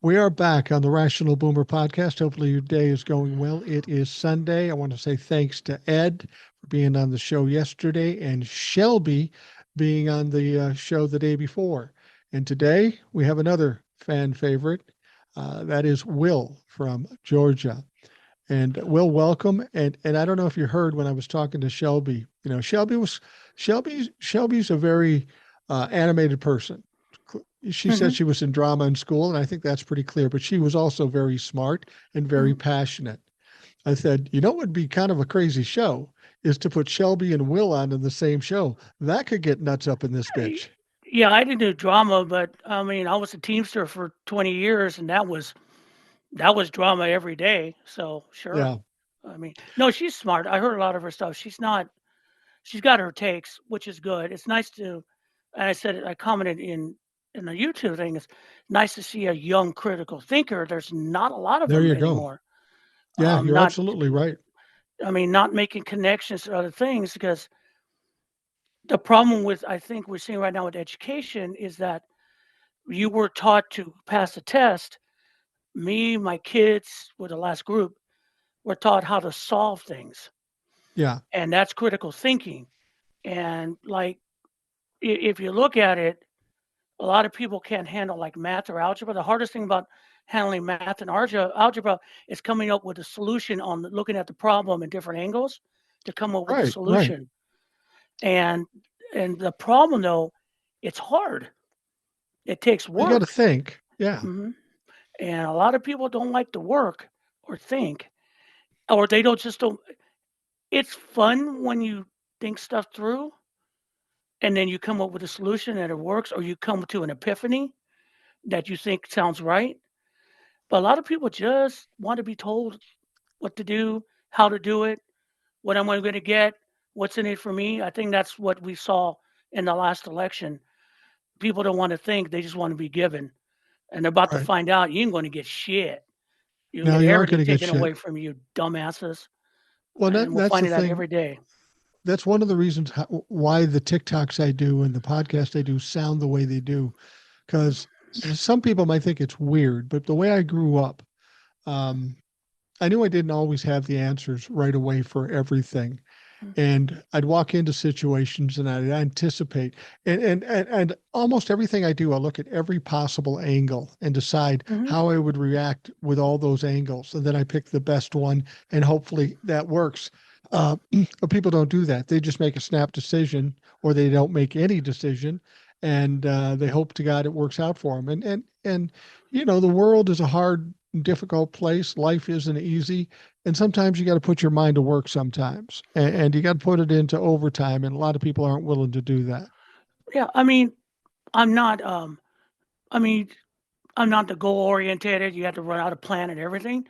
We are back on the Rational Boomer podcast. Hopefully, your day is going well. It is Sunday. I want to say thanks to Ed for being on the show yesterday and Shelby being on the show the day before. And today we have another fan favorite. That is Will from Georgia. And Will, welcome. And I don't know if you heard when I was talking to Shelby. Shelby's a very animated person. She said hmm she was in drama in school, and I think that's pretty clear. But she was also very smart and very passionate. I said, what would be kind of a crazy show is to put Shelby and Will on in the same show. That could get nuts up in this bitch. Yeah, I didn't do drama, but I mean, I was a Teamster for 20 years, and that was drama every day. So sure. Yeah, I mean, no, she's smart. I heard a lot of her stuff. She's not. She's got her takes, which is good. It's nice to. And I said I commented in the YouTube thing. It's nice to see a young critical thinker. There's not a lot of there them you go. anymore. Yeah, you're Not. absolutely right. I mean, not making connections to other things because the problem with I think we're seeing right now with education is that you were taught to pass a test. Me, my kids were the last group, were taught how to solve things. Yeah, And that's critical thinking. And like, if you look at it, a lot of people can't handle like math or algebra. The hardest thing about handling math and algebra is coming up with a solution on looking at the problem in different angles to come up with a right. solution. And the problem though, it's hard. It takes You got to work. think. Yeah, hmm And a lot of people don't like to work or think, or they don't. It's fun when you think stuff through and then you come up with a solution and it works, or you come to an epiphany that you think sounds right. But a lot of people just want to be told what to do, how to do it, what am I going to get, what's in it for me. I think that's what we saw in the last election. People don't want to think, they just want to be given. And they're about to right. find out you ain't going to get shit. You'll No, get you aren't everything going to get taken shit. away from you, dumbasses. Well, And we're that's the finding that thing. every day. That's one of the reasons why the TikToks I do and the podcast I do sound the way they do. Because some people might think it's weird, but the way I grew up, um, I knew I didn't always have the answers right away for everything. And I'd walk into situations and I'd anticipate and almost everything I do, I look at every possible angle and decide hmm how I would react with all those angles. And then I pick the best one and hopefully that works. But people don't do that. They just make a snap decision or they don't make any decision and they hope to God it works out for them. The world is a hard, difficult place. Life isn't easy and sometimes you got to put your mind to work sometimes and you got to put it into overtime and a lot of people aren't willing to do that. Yeah, I mean, I'm not. I mean, I'm not the goal orientated. You have to run out a plan and everything.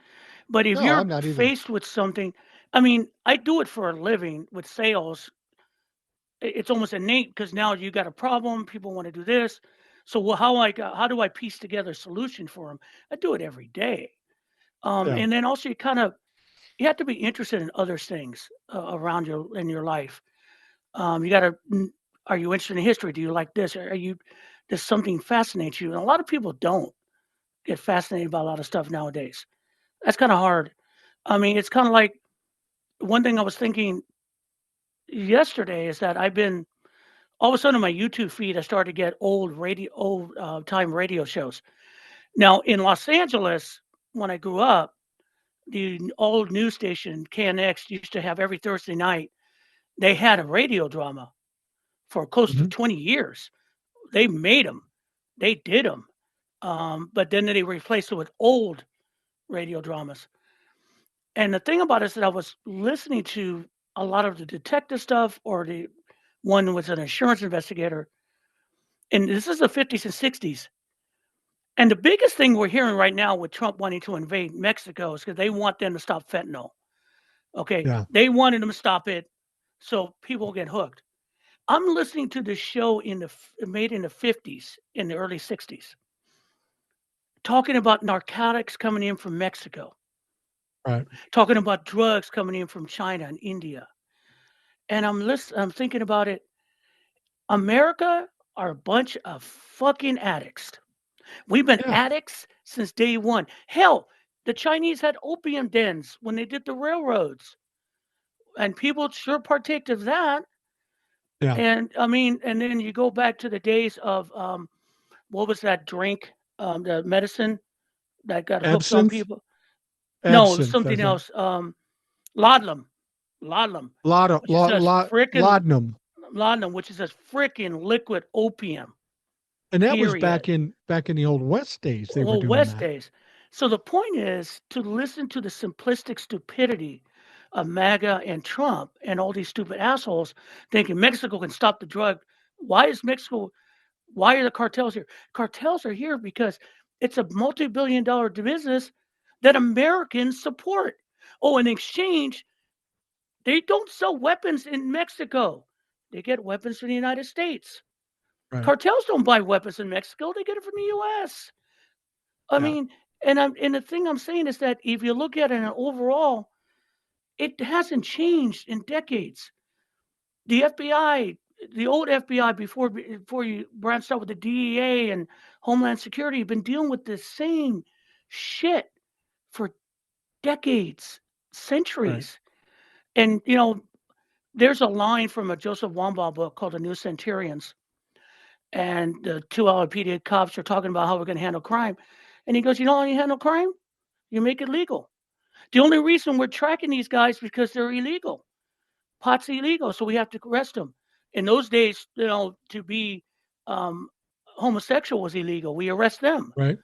But if No, you're I'm not either. faced with something, I mean, I do it for a living with sales. It's almost innate because now you got a problem. People want to do this. So how do I piece together a solution for them? I do it every day. Yeah, And then also you have to be interested in other things around your in your life. You got to. Are you interested in history? Do you like this? Are you does something fascinate you? And a lot of people don't get fascinated by a lot of stuff nowadays. That's kind of hard. I mean, it's kind of like one thing I was thinking yesterday is that I've been all of a sudden on my YouTube feed, I started to get old time radio shows. Now in Los Angeles, when I grew up, the old news station KNX used to have every Thursday night. They had a radio drama for close to hmm 20 years. They made them, they did them, but then they replaced it with old radio dramas. And the thing about it is that I was listening to a lot of the detective stuff, or the one was an insurance investigator, and this is the 50s and 60s. And the biggest thing we're hearing right now with Trump wanting to invade Mexico is because they want them to stop fentanyl. Okay, yeah. they wanted them to stop it so people get hooked. I'm listening to this show made in the 50s, in the early 60s, talking about narcotics coming in from Mexico, Right. talking about drugs coming in from China and India. And I'm thinking about it. America are a bunch of fucking addicts. We've been Yeah. addicts since day one. Hell, the Chinese had opium dens when they did the railroads, and people sure partake of that. Yeah. And I mean, and then you go back to the days of what was that drink? The medicine that got hooked on Absinthe. people. No, it was Absinthe, I something think. else. Laudanum, laudanum, which is a frickin' Laudanum. laudanum, which is a frickin' liquid opium. And that was Period. back in the old West days they were Old doing West that. days. So the point is to listen to the simplistic stupidity of MAGA and Trump and all these stupid assholes thinking Mexico can stop the drug. Why is Mexico? Why are the cartels here? Cartels are here because it's a multi-billion-dollar business that Americans support. Oh, in exchange, they don't sell weapons in Mexico. They get weapons from the United States. Right. Cartels don't buy weapons in Mexico. They get it from the U.S. I Yeah. mean, and the thing I'm saying is that if you look at it in overall, it hasn't changed in decades. The FBI, the old FBI before you branched out with the DEA and Homeland Security, have been dealing with the same shit for decades, Right. centuries. And there's a line from a Joseph Wambaugh book called The New Centurions, and the two LAPD cops are talking about how we're going to handle crime, and he goes, "You know how you handle crime? You make it legal. The only reason we're tracking these guys is because they're illegal. Pot's illegal, so we have to arrest them. In those days, to be um, homosexual was illegal. We arrest them. Right.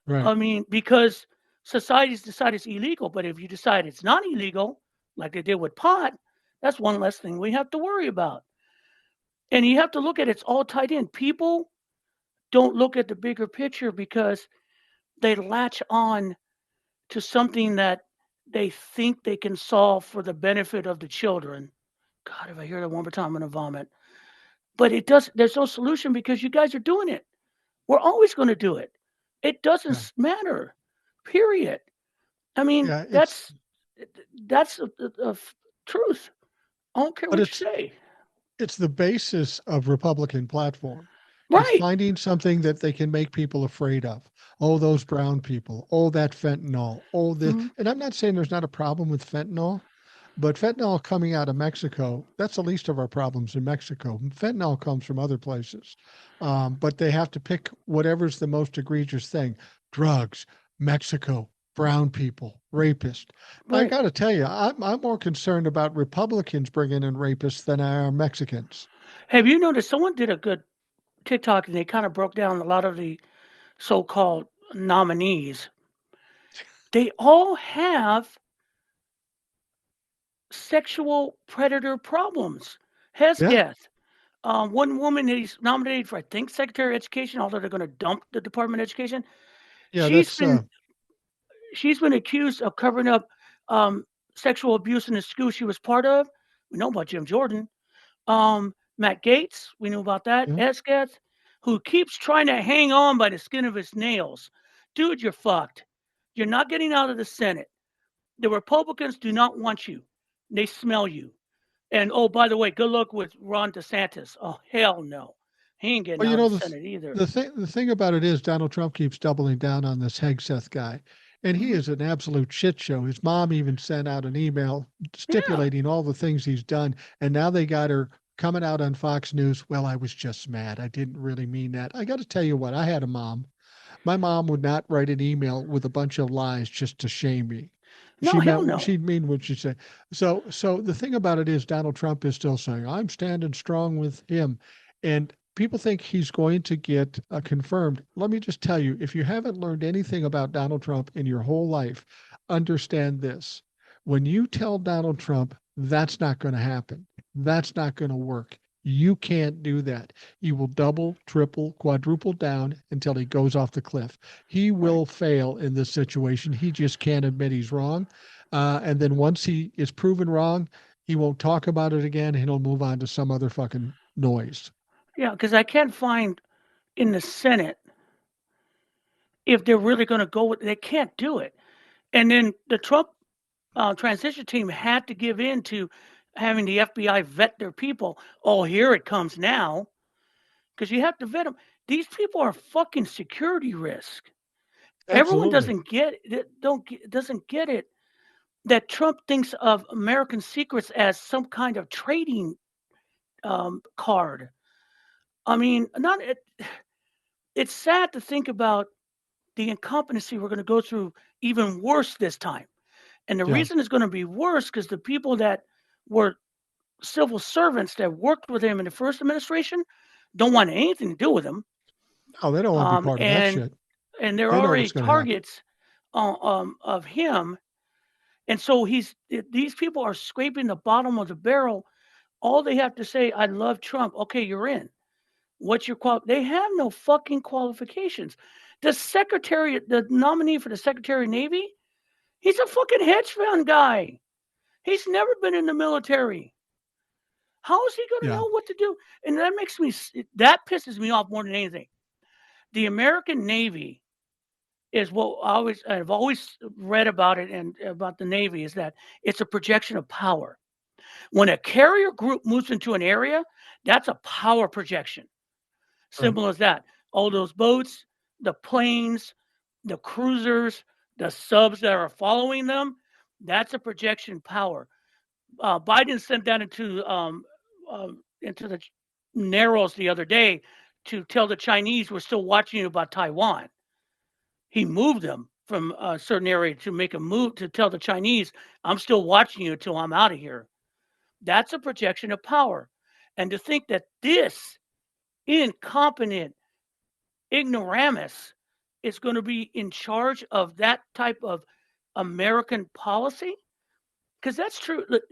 Right. I mean, because society's decided it's illegal. But if you decide it's not illegal, like they did with pot, that's one less thing we have to worry about. And you have to look at it's all tied in. People don't look at the bigger picture because they latch on to something that they think they can solve for the benefit of the children. God, if I hear that one more time, I'm gonna vomit. But it does. There's no solution because you guys are doing it. We're always going to do it. It doesn't Yeah. matter. Period. I mean, Yeah. that's a truth. I don't care But what you say. it's the basis of Republican platform. It's Right. finding something that they can make people afraid of. Oh, those brown people. Oh, that fentanyl. Oh, this. Mhm. And I'm not saying there's not a problem with fentanyl, but fentanyl coming out of Mexico, that's the least of our problems in Mexico. Fentanyl comes from other places. But they have to pick whatever's the most egregious thing: drugs, Mexico, brown people, rapists. I Right. got to tell you, I'm more concerned about Republicans bringing in rapists than I am Mexicans. Have you noticed someone did a good TikTok and they kind of broke down a lot of the so-called nominees? They all have sexual predator problems. Yeah, Hesketh. One woman is nominated for, I think, Secretary of Education, although they're going to dump the Department of Education. yeah, She's that's been she's been accused of covering up um, sexual abuse in the school she was part of. We know about Jim Jordan. Matt Gates, we knew about that. yeah. Esketh, who keeps trying to hang on by the skin of his nails. Dude, you're fucked. You're not getting out of the Senate. The Republicans do not want you. They smell you. And oh, by the way, good luck with Ron DeSantis. Oh, hell no. He ain't getting Well, out of the Senate either. the thing about it is Donald Trump keeps doubling down on this Hegseth guy, and he Mhm. is an absolute shit show. His mom even sent out an email Yeah. stipulating all the things he's done, and now they got her coming out on Fox News. Well, I was just mad. I didn't really mean that. I got to tell you what, I had a mom. My mom would not write an email with a bunch of lies just to shame me. No, hell no. She'd mean what she said. So the thing about it is Donald Trump is still saying, I'm standing strong with him. And people think he's going to get confirmed. Let me just tell you, if you haven't learned anything about Donald Trump in your whole life, understand this. When you tell Donald Trump that's not going to happen, that's not going to work, you can't do that. He will double, triple, quadruple down until he goes off the cliff. He Right. will fail in this situation. He just can't admit he's wrong. And then once he is proven wrong, he won't talk about it again. And he'll move on to some other fucking noise. Yeah, because I can't find in the Senate if they're really going to go with. They can't do it. And then the Trump transition team had to give in to having the FBI vet their people. Oh, here it comes now, because you have to vet them. These people are fucking security risk. Everyone Absolutely. doesn't get it that Trump thinks of American secrets as some kind of trading card. I mean, not it, it's sad to think about the incompetency we're going to go through even worse this time. And the Yeah. reason it's going to be worse because the people that were civil servants that worked with him in the first administration don't want anything to do with him. No, they don't want to be Um, part of that and shit. and they're They know already what's going to happen. targets of him. And so these people are scraping the bottom of the barrel. All they have to say, I love Trump. Okay, you're in. What's your They have no fucking qualifications. The nominee for the Secretary of Navy, he's a fucking hedge fund guy. He's never been in the military. How is he going to Yeah. know what to do? And that pisses me off more than anything. The American Navy is what I've always read about it and about the Navy is that it's a projection of power. When a carrier group moves into an area, that's a power projection. Right. Simple as that. All those boats, the planes, the cruisers, the subs that are following them, that's a projection power. Biden sent that into the narrows the other day to tell the Chinese we're still watching you about Taiwan. He moved them from a certain area to make a move to tell the Chinese, I'm still watching you until I'm out of here. That's a projection of power. And to think that this incompetent ignoramus is going to be in charge of that type of American policy, because that's true. Look,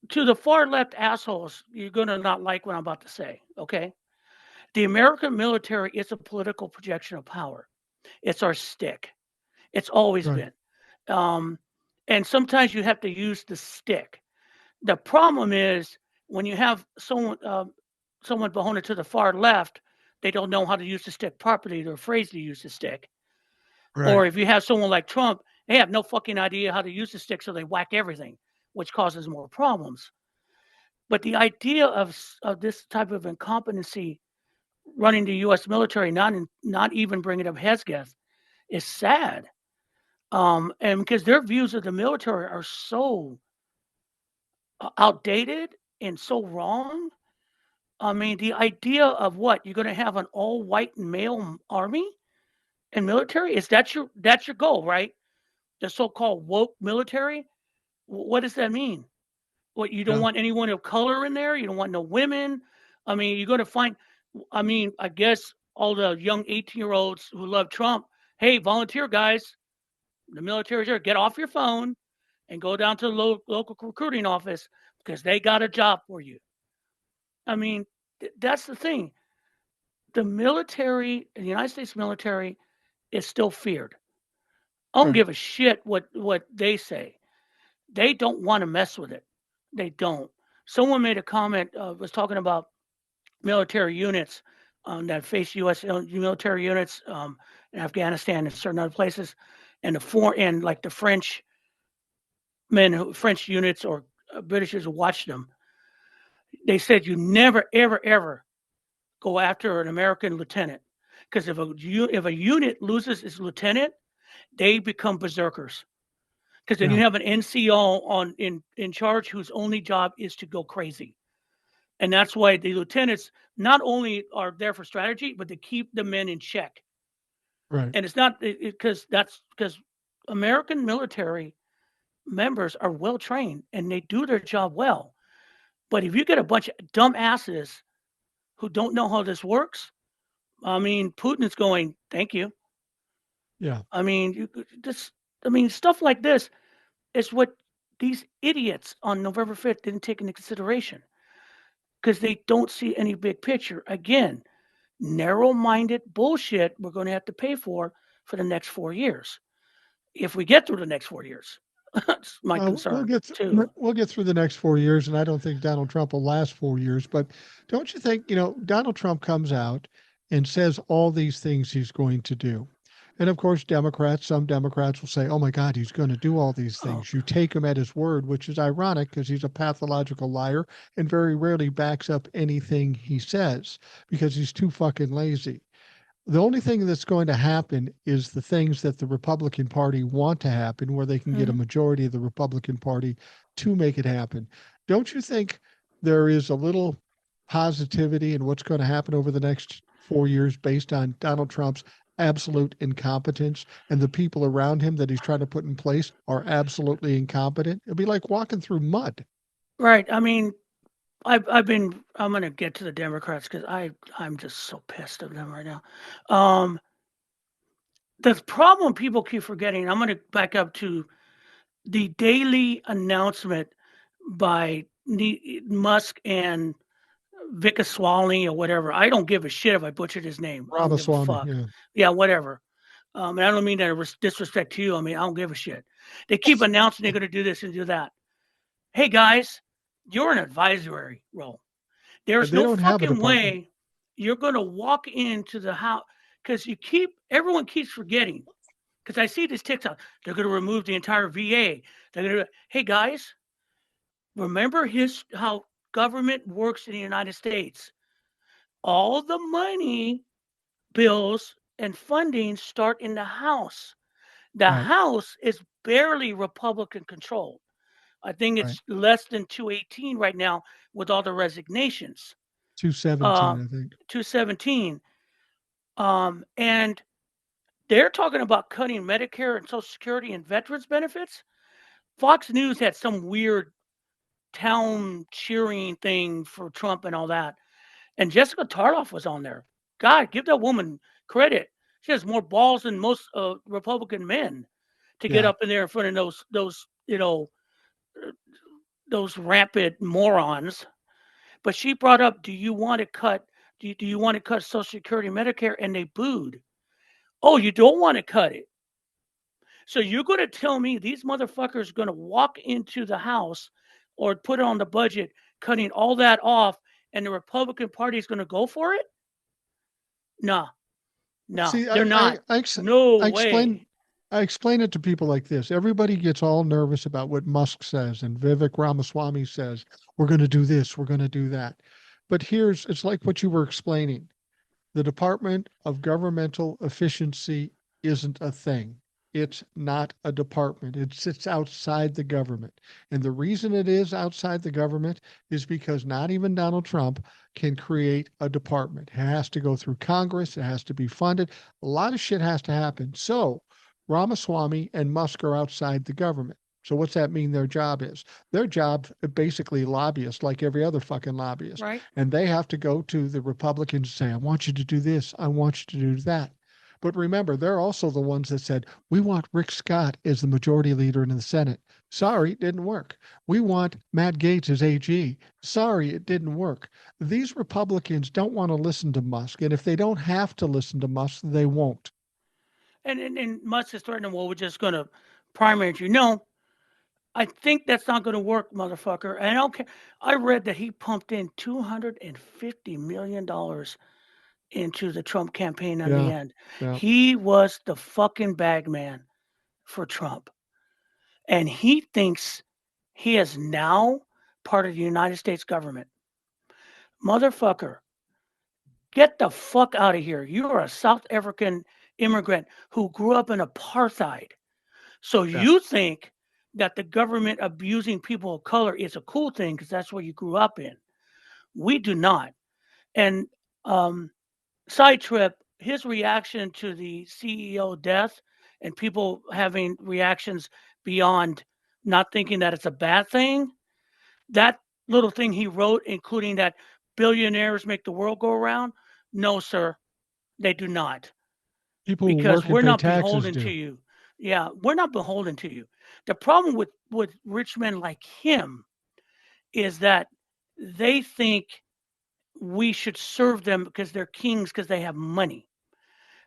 to the far left assholes, you're going to not like what I'm about to say, okay? The American military is a political projection of power. It's our stick. It's always Right. been. Um, and sometimes you have to use the stick. The problem is when you have someone beholden to the far left, they don't know how to use the stick properly. They're afraid to use the stick. Right. Or if you have someone like Trump, they have no fucking idea how to use the stick, so they whack everything, which causes more problems. But the idea of this type of incompetency running the U.S. military, not even bringing up Hesketh, is sad. And because their views of the military are so outdated and so wrong. I mean, the idea of what you're going to have an all-white male army and military is that's your goal, right? The so-called woke military. What does that mean? What you don't Yeah. want anyone of color in there? You don't want no women? I mean, you're going to find. I mean, I guess all the young 18-year-olds who love Trump. Hey, volunteer guys, the military's here. Get off your phone and go down to the local recruiting office because they got a job for you. I mean, that's the thing. The military, the United States military, is still feared. I don't Right. give a shit what they say. They don't want to mess with it. They don't. Someone made a comment, was talking about military units that face U.S. military units in Afghanistan and certain other places, and like the French units or Britishers who watched them. They said you never, ever, ever go after an American lieutenant because if a unit loses its lieutenant, they become berserkers. Because then Yeah. you have an NCO in charge whose only job is to go crazy, and that's why the lieutenants not only are there for strategy, but to keep the men in check. Right. And it's not because that's because American military members are well trained and they do their job well. But if you get a bunch of dumb asses who don't know how this works, I mean, Putin is going, thank you. Yeah. I mean, stuff like this is what these idiots on November 5th didn't take into consideration because they don't see any big picture. Again, narrow-minded bullshit we're going to have to pay for the next 4 years if we get through the next 4 years. That's my We'll concern get too. we'll get through the next 4 years, and I don't think Donald Trump will last 4 years. But don't you think Donald Trump comes out and says all these things he's going to do, And of course, some Democrats will say, oh my God, he's going to do all these Oh, things. You take him at his word, which is ironic because he's a pathological liar and very rarely backs up anything he says because he's too fucking lazy. The only thing that's going to happen is the things that the Republican Party want to happen, where they can get a mhm. majority of the Republican Party to make it happen. Don't you think there is a little positivity in what's going to happen over the next 4 years based on Donald Trump's absolute incompetence and the people around him that he's trying to put in place are absolutely incompetent? It'll be like walking through mud. Right. I mean, I'm gonna get to the Democrats because I'm just so pissed at them right now. Um, the problem people keep forgetting. I'm gonna back up to the daily announcement by Musk and Vikaswamy or whatever. I don't give a shit if I butchered his name. I don't give a Ramaswamy, fuck. yeah. Yeah, whatever. And I don't mean that disrespect to you. I mean, I don't give a shit. They keep announcing they're going to do this and do that. Hey guys, you're an advisory role. There's They no don't have a fucking department. way you're going to walk into the house because everyone keeps forgetting. Because I see this TikTok, they're going to remove the entire VA. They're going to, hey guys, remember how government works in the United States. All the money, bills, and funding start in the House. The Right, House is barely Republican controlled. I think right. it's less than 218 right now with all the resignations. 217, Um, I think. 217. And they're talking about cutting Medicare and Social Security and veterans benefits. Fox News had some weird town cheering thing for Trump and all that. And Jessica Tarloff was on there. God, give that woman credit. She has more balls than most Republican men to get Yeah. up in there in front of those those rampant morons. But she brought up, do you want to cut? Do you want to cut Social Security, Medicare? And they booed. Oh, you don't want to cut it. So you're going to tell me these motherfuckers are going to walk into the House or put it on the budget, cutting all that off, and the Republican Party is going to go for it? No, no, See, they're not. No I explain way. I explain it to people like this. Everybody gets all nervous about what Musk says and Vivek Ramaswamy says. We're going to do this, we're going to do that. But it's like what you were explaining. The Department of Governmental Efficiency isn't a thing. It's not a department. It sits outside the government. And the reason it is outside the government is because not even Donald Trump can create a department. It has to go through Congress, it has to be funded. A lot of shit has to happen. So Ramaswamy and Musk are outside the government. So what's that mean their job is? Their job basically lobbyists like every other fucking lobbyist. Right? And they have to go to the Republicans and say, I want you to do this, I want you to do that. But remember, they're also the ones that said, we want Rick Scott as the majority leader in the Senate. Sorry, it didn't work. We want Matt Gaetz as AG. Sorry, it didn't work. These Republicans don't want to listen to Musk. And if they don't have to listen to Musk, they won't. And Musk is threatening, well, we're just going to primary you. No, I think that's not going to work, motherfucker. And okay, I read that he pumped in $250 million into the Trump campaign in the Yeah. end. Yeah. He was the fucking bag man for Trump. And he thinks he is now part of the United States government. Motherfucker, get the fuck out of here. You are a South African immigrant who grew up in apartheid. So Yeah. you think that the government abusing people of color is a cool thing because that's where you grew up in. We do not. And um, side trip, his reaction to the CEO death and people having reactions beyond not thinking that it's a bad thing, that little thing he wrote, including that billionaires make the world go around, no, sir, they do not. People who Because work and we're pay not taxes beholden to do. you. Yeah, we're not beholden to you. The problem with rich men like him is that they think we should serve them because they're kings because they have money.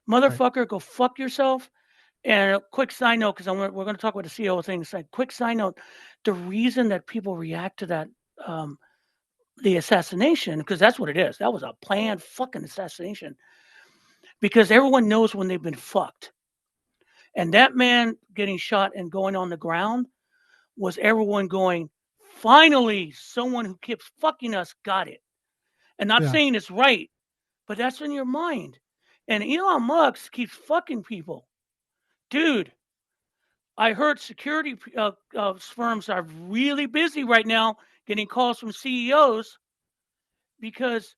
Right. Motherfucker, go fuck yourself. And a quick side note, because we're going to talk about the CEO thing. Quick side note: the reason that people react to that, um, the assassination, because that's what it is. That was a planned fucking assassination. Because everyone knows when they've been fucked. And that man getting shot and going on the ground was everyone going, finally, someone who keeps fucking us got it. And not Yeah. saying it's right, but that's in your mind. And Elon Musk keeps fucking people. Dude, I heard security firms are really busy right now getting calls from CEOs because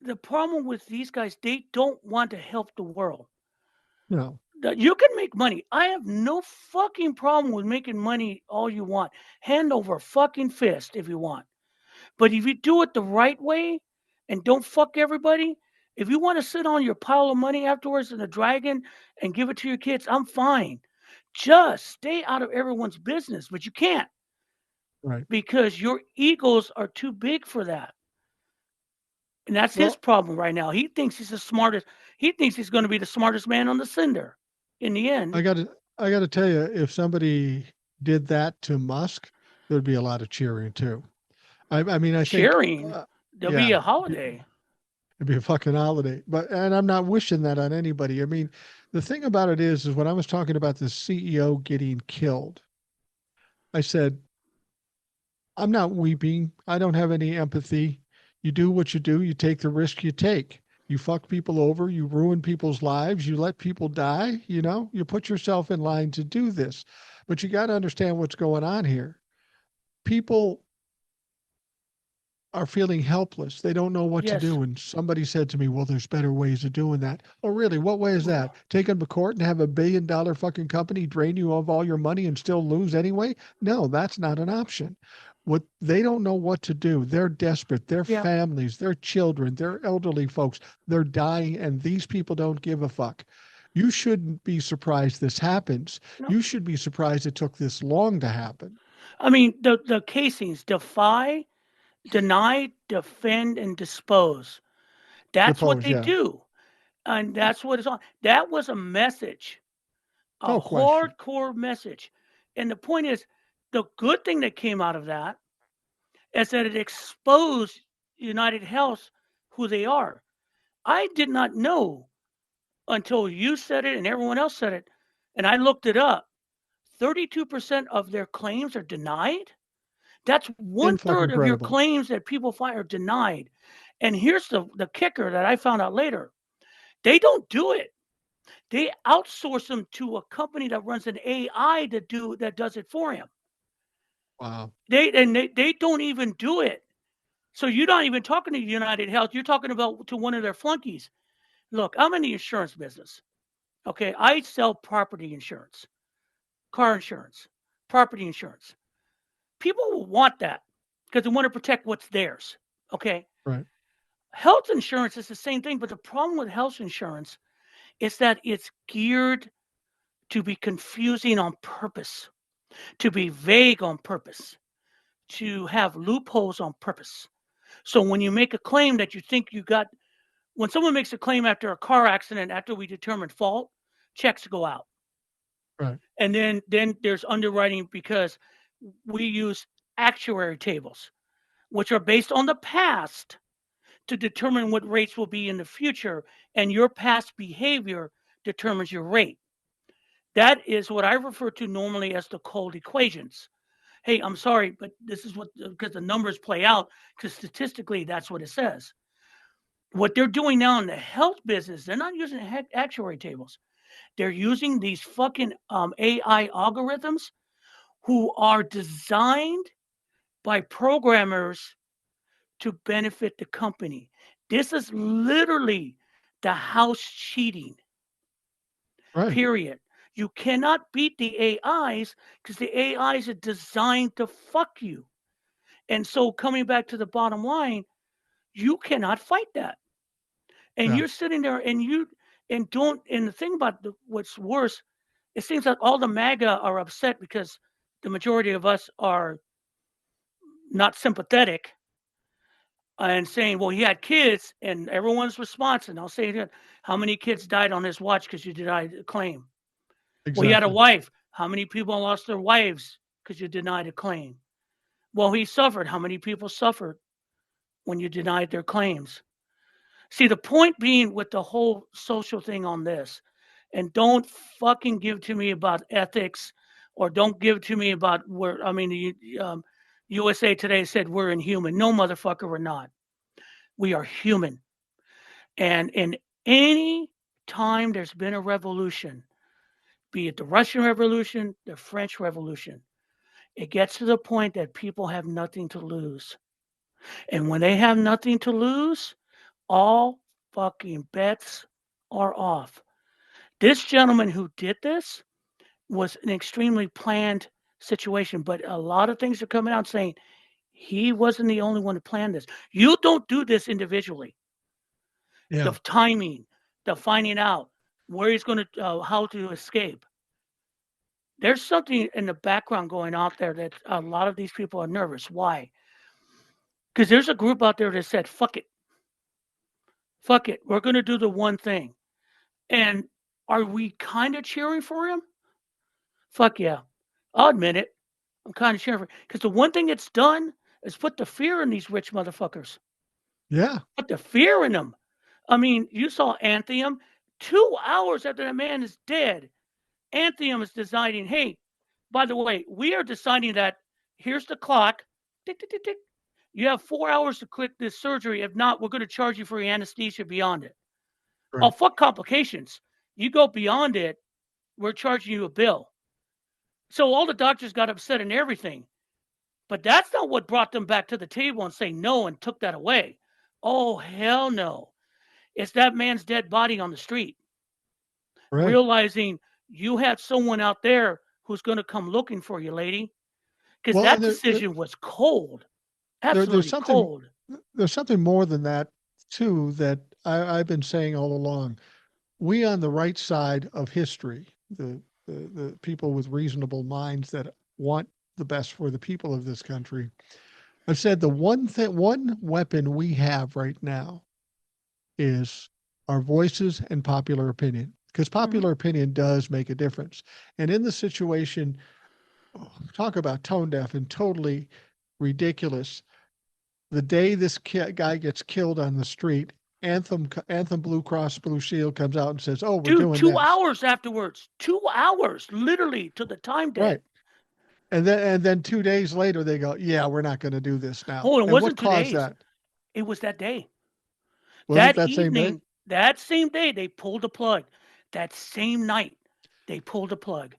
the problem with these guys, they don't want to help the world. No. You can make money. I have no fucking problem with making money all you want. Hand over fucking fist if you want. But if you do it the right way and don't fuck everybody, if you want to sit on your pile of money afterwards in a dragon and give it to your kids, I'm fine. Just stay out of everyone's business, but you can't Right. because your egos are too big for that. And that's his Well, problem right now. He thinks he's the smartest. He thinks he's going to be the smartest man on the cinder. In the I end, got to I got to tell you, if somebody did that to Musk, there'd be a lot of cheering too. I mean, I think, cheering, there'll be yeah, a holiday. it'd be a fucking holiday. But and I'm not wishing that on anybody. I mean, the thing about it is when I was talking about the CEO getting killed, I said, I'm not weeping. I don't have any empathy. You do what you do. You take the risk you take. You fuck people over. You ruin people's lives. You let people die. You know, you put yourself in line to do this. But you got to understand what's going on here. People are feeling helpless. They don't know what to Yes. do. And somebody said to me, well, there's better ways of doing that. Oh, really? What way is that? Take them to court and have $1 billion fucking company drain you of all your money and still lose anyway? No, that's not an option. What they don't know what to do. They're desperate. Their Yeah. families, their children, their elderly folks, they're dying, and these people don't give a fuck. You shouldn't be surprised this happens. No. You should be surprised it took this long to happen. I mean, the casings defy, deny, defend, and dispose. That's what Depose, they yeah. do. And that's what it's on. That was a message, a No question. hardcore message. And the point is, the good thing that came out of that is that it exposed United Health who they are. I did not know until you said it and everyone else said it. And I looked it up. 32% of their claims are denied. That's one Fucking third of your incredible. claims that people find are denied. And here's the kicker that I found out later. They don't do it. They outsource them to a company that runs an AI that does it for him. Wow. They don't even do it. So you're not even talking to United Health. You're talking about to one of their flunkies. Look, I'm in the insurance business. Okay, I sell property insurance, car insurance, property insurance. People will want that because they want to protect what's theirs. Okay, Right. health insurance is the same thing, but the problem with health insurance is that it's geared to be confusing on purpose, to be vague on purpose, to have loopholes on purpose. So when you make a claim that you think you got, when someone makes a claim after a car accident, after we determine fault, checks go out. Right. And then there's underwriting because we use actuary tables, which are based on the past to determine what rates will be in the future, and your past behavior determines your rate. That is what I refer to normally as the cold equations. Hey, I'm sorry, but this is what, because the numbers play out, because statistically, that's what it says. What they're doing now in the health business, they're not using actuary tables. They're using these fucking AI algorithms who are designed by programmers to benefit the company. This is literally the house cheating, Right. period. You cannot beat the AIs because the AIs are designed to fuck you. And so, coming back to the bottom line, you cannot fight that. And Yeah. you're sitting there and don't, and the thing about what's worse, it seems like all the MAGA are upset because the majority of us are not sympathetic and saying, well, he had kids, and everyone's response, and I'll say it, how many kids died on his watch because you denied a claim? Well, he had a Exactly. wife. How many people lost their wives because you denied a claim? Well, he suffered. How many people suffered when you denied their claims? See, the point being with the whole social thing on this And don't fucking give to me about ethics, or don't give to me about where, USA Today said we're inhuman. No, motherfucker, we're not. We are human. And in any time there's been a revolution, be it the Russian Revolution, the French Revolution, it gets to the point that people have nothing to lose. And when they have nothing to lose, all fucking bets are off. This gentleman who did this was an extremely planned situation, but a lot of things are coming out saying he wasn't the only one to plan this. You don't do this individually. The Yeah. timing, the finding out where he's going to, how to escape. There's something in the background going out there that a lot of these people are nervous. Why? Because there's a group out there that said, fuck it, we're going to do the one thing. And are we kind of cheering for him? Fuck yeah. I'll admit it. I'm kind of cheering for, because the one thing it's done is put the fear in these rich motherfuckers. Yeah. Put the fear in them. I mean, you saw Anthem 2 hours after the man is dead. Anthem is deciding, hey, by the way, we are deciding that here's the clock. Tick, tick, tick, tick. You have 4 hours to quit this surgery. If not, we're going to charge you for your anesthesia beyond it. Oh, Right. fuck complications. You go beyond it, we're charging you a bill. So all the doctors got upset and everything. But that's not what brought them back to the table and say no and took that away. Oh, hell no. It's that man's dead body on the street. Right. Realizing you had someone out there who's going to come looking for you, lady. Because Well, and that decision was cold. there's Absolutely something cold. more than that too that I've been saying all along. We on the right side of history, the people with reasonable minds that want the best for the people of this country, I've said the one weapon we have right now is our voices and popular opinion, because Mhm. popular opinion does make a difference. And in the situation, talk about tone deaf and totally ridiculous. The day this guy gets killed on the street, Anthem Blue Cross Blue Shield comes out and says, "Oh, we're Dude, doing two this." hours afterwards. 2 hours, literally to the time dead. Right. And then 2 days later they go, "Yeah, we're not going to do this now." Oh, it And what wasn't two caused days. that? It was that day. Was it That that same day? evening, that same day, they pulled the plug. That same night, they pulled the plug.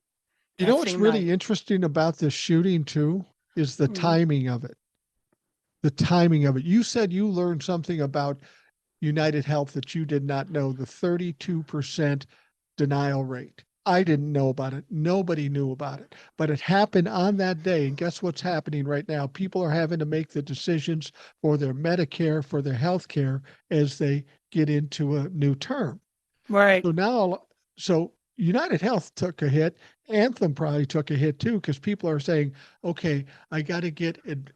You That know what's same night. really interesting about this shooting too is the Mhm. timing of it. The timing of it. You said you learned something about United Health that you did not know, the 32% denial rate. I didn't know about it. Nobody knew about it. But it happened on that day. And guess what's happening right now? People are having to make the decisions for their Medicare, for their health care as they get into a new term. Right, So now, so United Health took a hit. Anthem probably took a hit too, because people are saying, "Okay, I got to get, the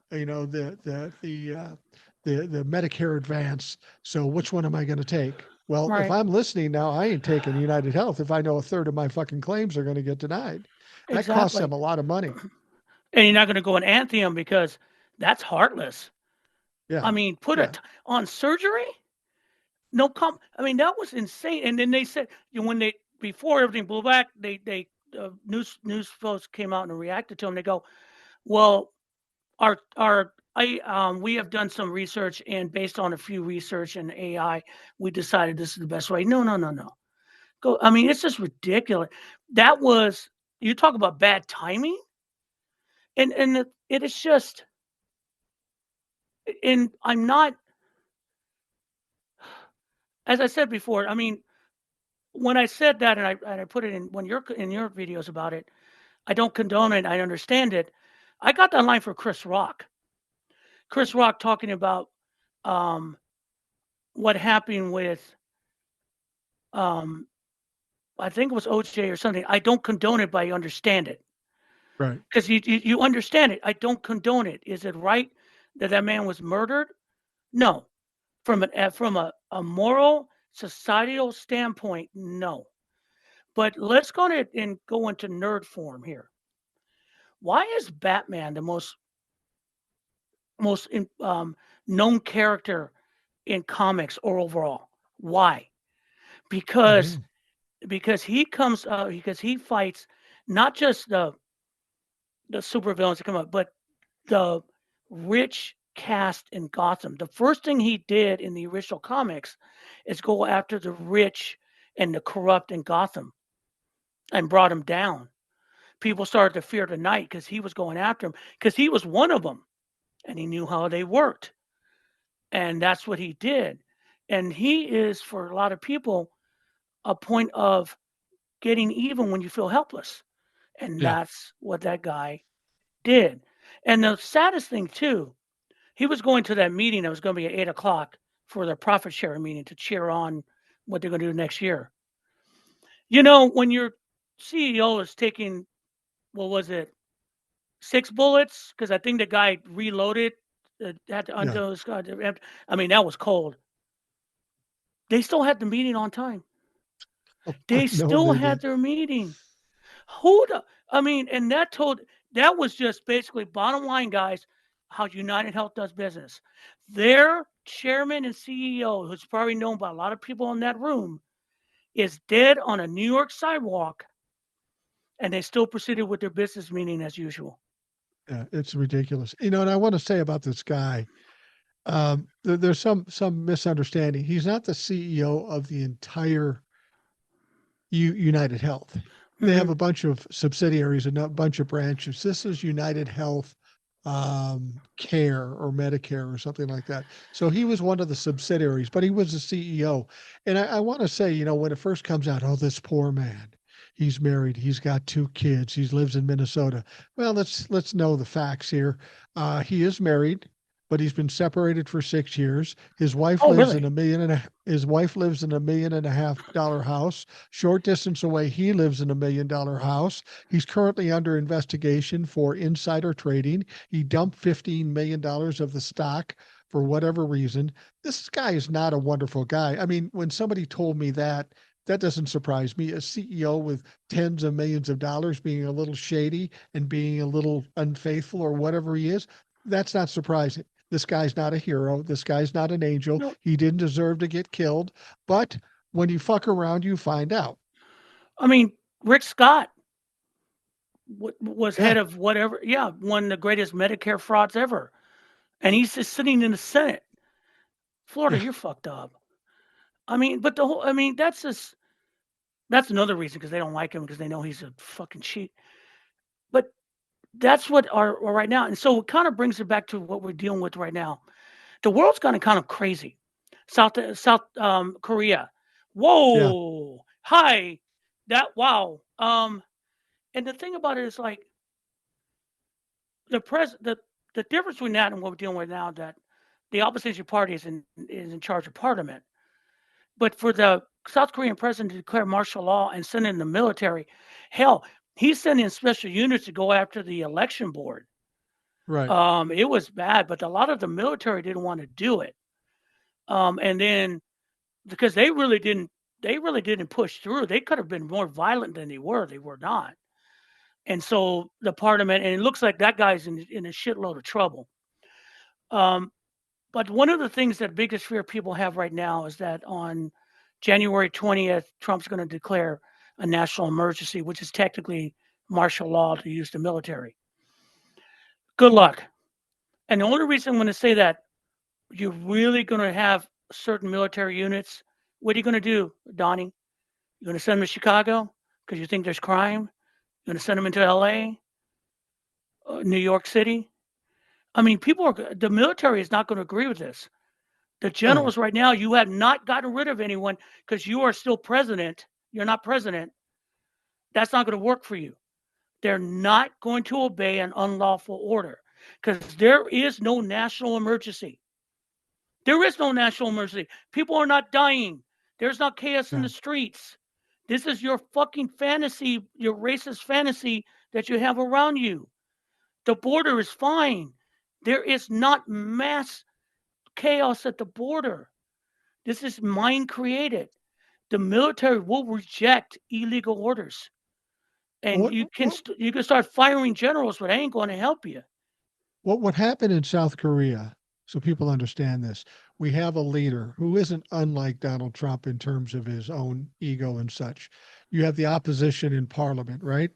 Medicare advance. So which one am I going to take?" Well, if right. I'm listening now, I ain't taking United Health if I know a third of my fucking claims are going to get denied. That costs them Exactly. a lot of money. And you're not going to go an Anthem because that's heartless. Yeah, I mean, put yeah. it on surgery? No I mean, that was insane. And then they said, when they, before everything blew back, news folks came out and reacted to them. They go, well, we have done some research, and based on a few research and AI, we decided this is the best way. No, no, no, no. Go. I mean, it's just ridiculous. That was, you talk about bad timing, and it is just, and I'm not, as I said before. I mean, when I said that, and I put it in when you're in your videos about it, I don't condone it. I understand it. I got that line for Chris Rock. Chris Rock talking about um, what happened with um, I think it was OJ or something. I don't condone it, but I understand it Right. because you understand it. I don't condone it. Is it right that that man was murdered? No. From a moral societal standpoint, no. But let's go into nerd form here. Why is Batman the most known character in comics or overall? Why? Because Mhm. because he fights not just the supervillains that come up, but the rich cast in Gotham. The first thing he did in the original comics is go after the rich and the corrupt in Gotham and brought him down. People started to fear the Knight because he was going after him because he was one of them and he knew how they worked. And that's what he did. And he is, for a lot of people, a point of getting even when you feel helpless. And Yeah. that's what that guy did. And the saddest thing, too, he was going to that meeting that was going to be at 8 o'clock for the profit sharing meeting to cheer on what they're going to do next year. When your CEO is taking, what was it, 6 bullets? Because I think the guy reloaded, had to Yeah. undo his. I mean, that was cold. They still had the meeting on time. Oh, They no, still they had did. their meeting. Who the I mean, and that was just basically bottom line, guys, how United Health does business. Their chairman and CEO, who's probably known by a lot of people in that room, is dead on a New York sidewalk, and they still proceeded with their business meeting as usual. Yeah, it's ridiculous. And I want to say about this guy, there's some misunderstanding. He's not the CEO of the entire United Health. They have Hmm. a bunch of subsidiaries and a bunch of branches. This is United Health Care or Medicare or something like that. So he was one of the subsidiaries, but he was the CEO. And I want to say, when it first comes out, oh, this poor man, he's married, he's got 2 kids, he lives in Minnesota. Well, let's know the facts here. He is married, but he's been separated for 6 years. His wife Oh, lives in really? a million and a his wife lives in $1.5 million house. Short distance away, he lives in $1 million house. He's currently under investigation for insider trading. He dumped $15 million of the stock for whatever reason. This guy is not a wonderful guy. I mean, when somebody told me that, that doesn't surprise me. A CEO with tens of millions of dollars being a little shady and being a little unfaithful or whatever he is, that's not surprising. This guy's not a hero. This guy's not an angel. No. He didn't deserve to get killed. But when you fuck around, you find out. I mean, Rick Scott was Yeah, head of whatever. Yeah, one of the greatest Medicare frauds ever, and he's just sitting in the Senate. Florida, yeah. you're fucked up. I mean, but the whole. I mean, that's another reason because they don't like him because they know he's a fucking cheat. But that's what our right now, and so it kind of brings it back to what we're dealing with right now. The world's gone kind of crazy. South Korea. Yeah. Whoa. Hi. That wow. And the thing about it is like the pres the difference between that and what we're dealing with now that the opposition party is in charge of parliament. But for the South Korean president to declare martial law and send in the military, hell, he's sending special units to go after the election board. Right. It was bad, but a lot of the military didn't want to do it. And then because they really didn't push through. They could have been more violent than they were. They were not. And so the parliament, and it looks like that guy's in a shitload of trouble. Um, but one of the things that biggest fear people have right now is that on January 20th, Trump's going to declare a national emergency, which is technically martial law to use the military. Good luck. And the only reason I'm going to say that, you're really going to have certain military units. What are you going to do, Donnie? You're going to send them to Chicago because you think there's crime? You're going to send them into LA, New York City? I mean, the military is not going to agree with this. The No. generals right now, you have not gotten rid of anyone because you are still president. You're not president. That's not going to work for you. They're not going to obey an unlawful order because there is no national emergency. There is no national emergency. People are not dying. There's not chaos in Yeah. the streets. This is your fucking fantasy, your racist fantasy that you have around you. The border is fine. There is not mass chaos at the border. This is mind created. The military will reject illegal orders, and What you can start firing generals, but I ain't going to help you. what happened in South Korea? so people understand this. We have a leader who isn't unlike Donald Trump in terms of his own ego and such. You have the opposition in parliament, right?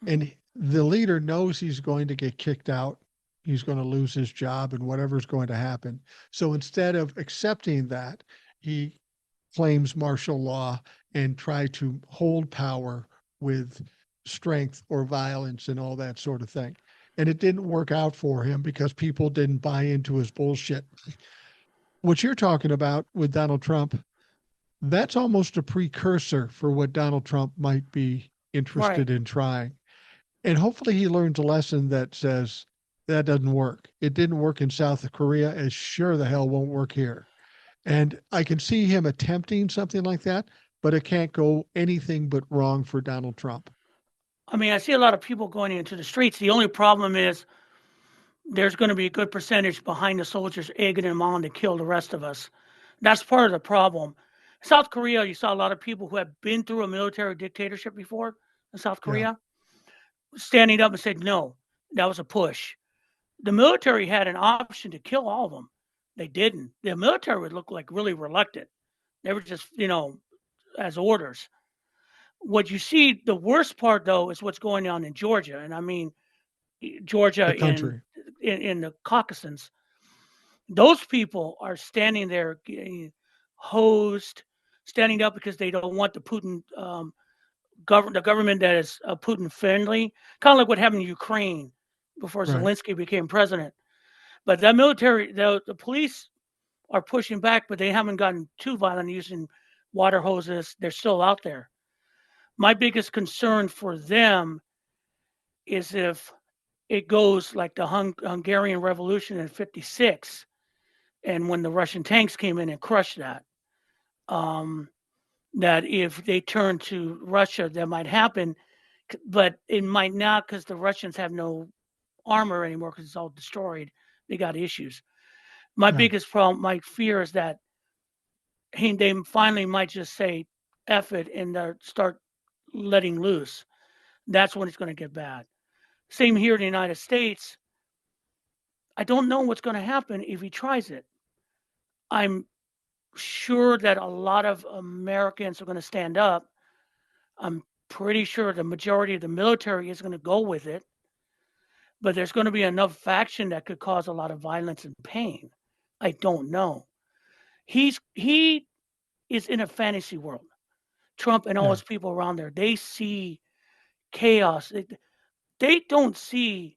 Mhm. And the leader knows he's going to get kicked out. He's going to lose his job and whatever's going to happen. So instead of accepting that, he claims martial law and try to hold power with strength or violence and all that sort of thing. And it didn't work out for him because people didn't buy into his bullshit. What you're talking about with Donald Trump, that's almost a precursor for what Donald Trump might be Right. interested in trying. And hopefully he learns a lesson that says that doesn't work. It didn't work in South Korea, as sure the hell won't work here. And I can see him attempting something like that, but it can't go anything but wrong for Donald Trump. I mean, I see a lot of people going into the streets. The only problem is there's going to be a good percentage behind the soldiers egging them on to kill the rest of us. That's part of the problem. South Korea, you saw a lot of people who have been through a military dictatorship before in South Yeah, Korea standing up and said, no, that was a push. The military had an option to kill all of them. They didn't. The military would look like really reluctant. They were just, as orders. What you see, the worst part though, is what's going on in Georgia. And I mean, the Georgia country. in the Caucasus. Those people are standing there getting hosed, standing up because they don't want the Putin the government that is Putin friendly, kind of like what happened in Ukraine before Right. Zelensky became president. But that military, the police are pushing back, but they haven't gotten too violent using water hoses. They're still out there. My biggest concern for them is if it goes like the Hungarian Revolution in '56, and when the Russian tanks came in and crushed that. Um, that if they turn to Russia, that might happen, but it might not because the Russians have no armor anymore because it's all destroyed. They got issues. My Yeah. biggest problem, my fear is that they finally might just say "F it" and start letting loose. That's when it's going to get bad. Same here in the United States. I don't know what's going to happen if he tries it. I'm sure that a lot of Americans are going to stand up. I'm pretty sure the majority of the military is going to go with it, but there's going to be enough faction that could cause a lot of violence and pain. I don't know. He is in a fantasy world. Trump and all Yeah. his people around there, they see chaos. They don't see,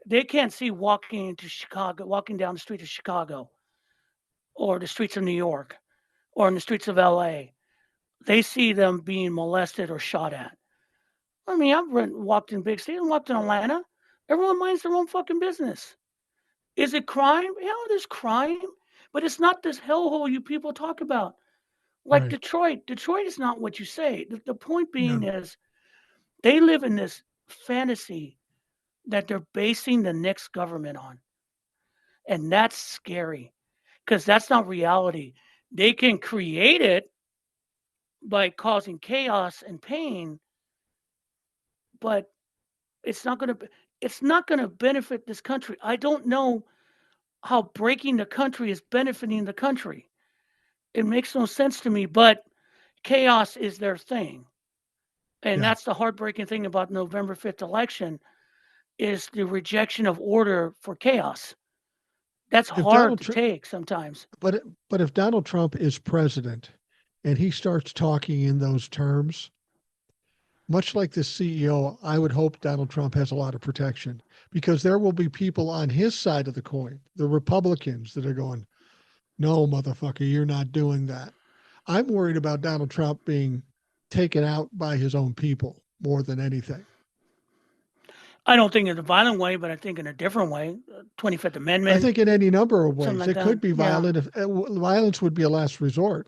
they can't see walking into Chicago, walking down the street of Chicago or the streets of New York or in the streets of LA. They see them being molested or shot at. I mean, I've walked in big cities, walked in Atlanta. Everyone minds their own fucking business. Is it crime? Yeah, there's crime, but it's not this hellhole you people talk about. Like Right. Detroit. Detroit is not what you say. The point being No. is they live in this fantasy that they're basing the next government on. And that's scary because that's not reality. They can create it by causing chaos and pain, but it's not going to it's not going to benefit this country. I don't know how breaking the country is benefiting the country. It makes no sense to me, but chaos is their thing. And Yeah. that's the heartbreaking thing about November 5th election is the rejection of order for chaos. That's If hard Donald to Trump, take sometimes. but if Donald Trump is president and he starts talking in those terms, much like the CEO, I would hope Donald Trump has a lot of protection because there will be people on his side of the coin, the Republicans, that are going, no, motherfucker, you're not doing that. I'm worried about Donald Trump being taken out by his own people more than anything. I don't think in a violent way, but I think in a different way. 25th I Amendment, think in any number of something ways like it that. could be Yeah. violent. If violence would be a last resort,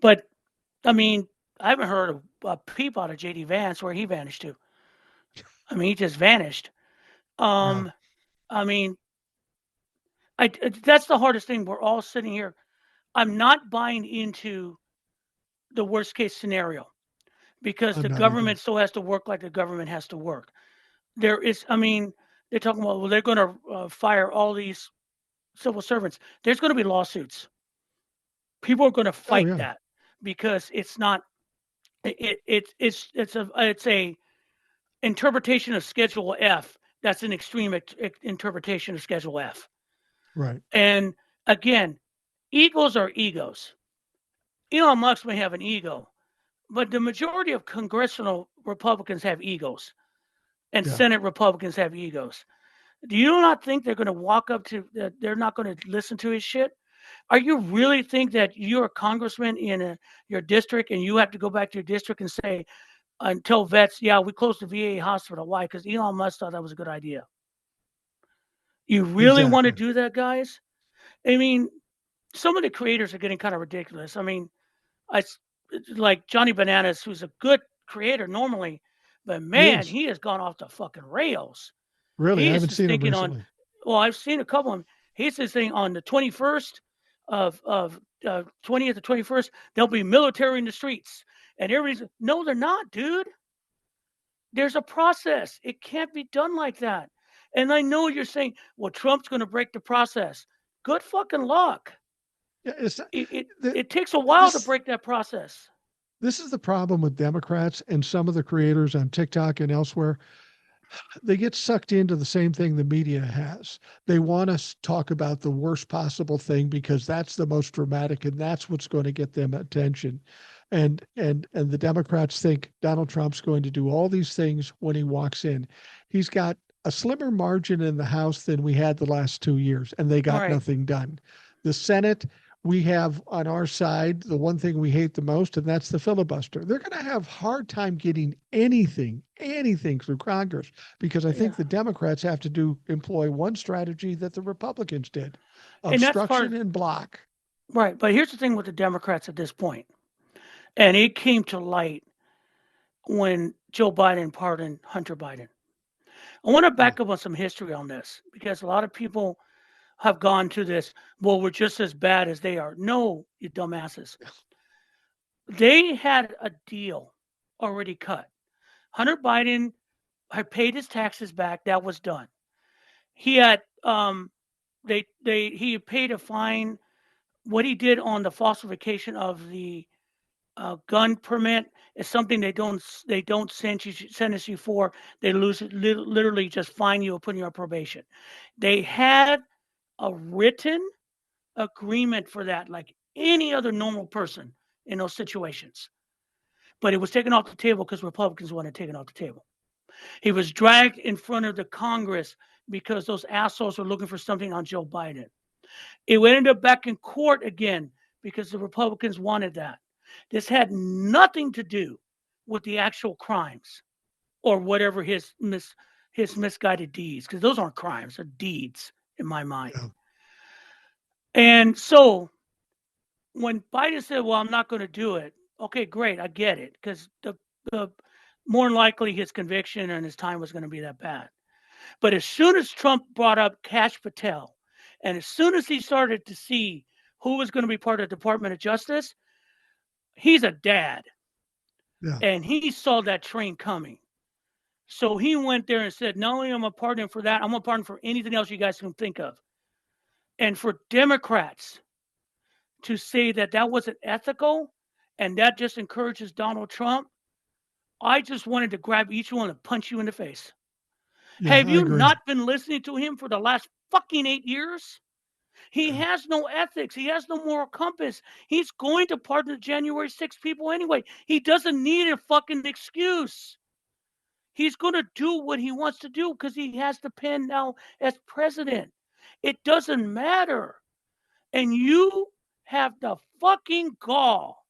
But I mean, I haven't heard a peep out of JD Vance where he vanished to. I mean, he just vanished. yeah, Um, I mean, that's the hardest thing. We're all sitting here. I'm not buying into the worst case scenario because I'm the not either. government still has to work like the government has to work. There is, I mean, They're talking about, well, they're going to fire all these civil servants. There's going to be lawsuits. People are going to Oh fight yeah, that because it's not. It's a interpretation of Schedule F. That's an extreme interpretation of Schedule F. right. And again, egos are egos. Elon Musk may have an ego, but the majority of congressional Republicans have egos, and Yeah. Senate Republicans have egos. Do you not think they're going to walk up to? They're not going to listen to his shit? Are you really think that you're a congressman in your district and you have to go back to your district and say and tell vets, yeah, we closed the VA hospital? Why? Because Elon Musk thought that was a good idea. You really want to Exactly. do that, guys? I mean, some of the creators are getting kind of ridiculous. I mean, I like Johnny Bananas, who's a good creator normally, but He man, is. he has gone off the fucking rails. Really, I He is haven't just seen him thinking on, recently. well, I've seen a couple of them. He's just saying on the 21st of 20th to 21st, there'll be military in the streets. And everybody's, no, they're not, dude. There's a process. It can't be done like that. And I know you're saying, well, Trump's going to break the process. Good fucking luck. Yeah, it's It, it, the, it takes a while to this break that process. this is the problem with Democrats and some of the creators on TikTok and elsewhere. They get sucked into the same thing the media has. They want us to talk about the worst possible thing because that's the most dramatic and that's what's going to get them attention. And the Democrats think Donald Trump's going to do all these things when he walks in. He's got a slimmer margin in the House than we had the last 2 years, and they got Right. nothing done. The Senate, we have on our side the one thing we hate the most, and that's the filibuster. They're going to have hard time getting anything through Congress because I think Yeah. the Democrats have to employ one strategy that the Republicans did: And that's part obstruction of, and block. right. But here's the thing with the Democrats at this point, and it came to light when Joe Biden pardoned Hunter Biden. I want to Yeah, back up on some history on this because a lot of people have gone to this, well, we're just as bad as they are. No, you dumbasses. They had a deal already cut. Hunter Biden had paid his taxes back. That was done. He had he paid a fine. What he did on the falsification of the gun permit is something they don't sentence you for. They literally just fine you or put you on probation. They had a written agreement for that, like any other normal person in those situations. But it was taken off the table because Republicans wanted to take it off the table. He was dragged in front of the Congress because those assholes were looking for something on Joe Biden. It ended up back in court again because the Republicans wanted that. This had nothing to do with the actual crimes or whatever his misguided deeds, because those aren't crimes, they're deeds in my mind. yeah, And so when Biden said, "Well, I'm not going to do it," okay, great, I get it, because the more than likely his conviction and his time was going to be that bad. But as soon as Trump brought up Kash Patel, and as soon as he started to see who was going to be part of the Department of Justice, he's a dad, yeah, and he saw that train coming. So he went there and said, "Not only am I pardoning for that, I'm going to pardon for anything else you guys can think of." And for Democrats to say that that wasn't ethical and that just encourages Donald Trump, I just wanted to grab each one and punch you in the face. yeah. Have I you agree. not been listening to him for the last fucking 8 years? He Yeah, has no ethics. He has no moral compass. He's going to pardon the January 6th people anyway. He doesn't need a fucking excuse. He's going to do what he wants to do because he has the pen now as president. It doesn't matter. And you have the fucking gall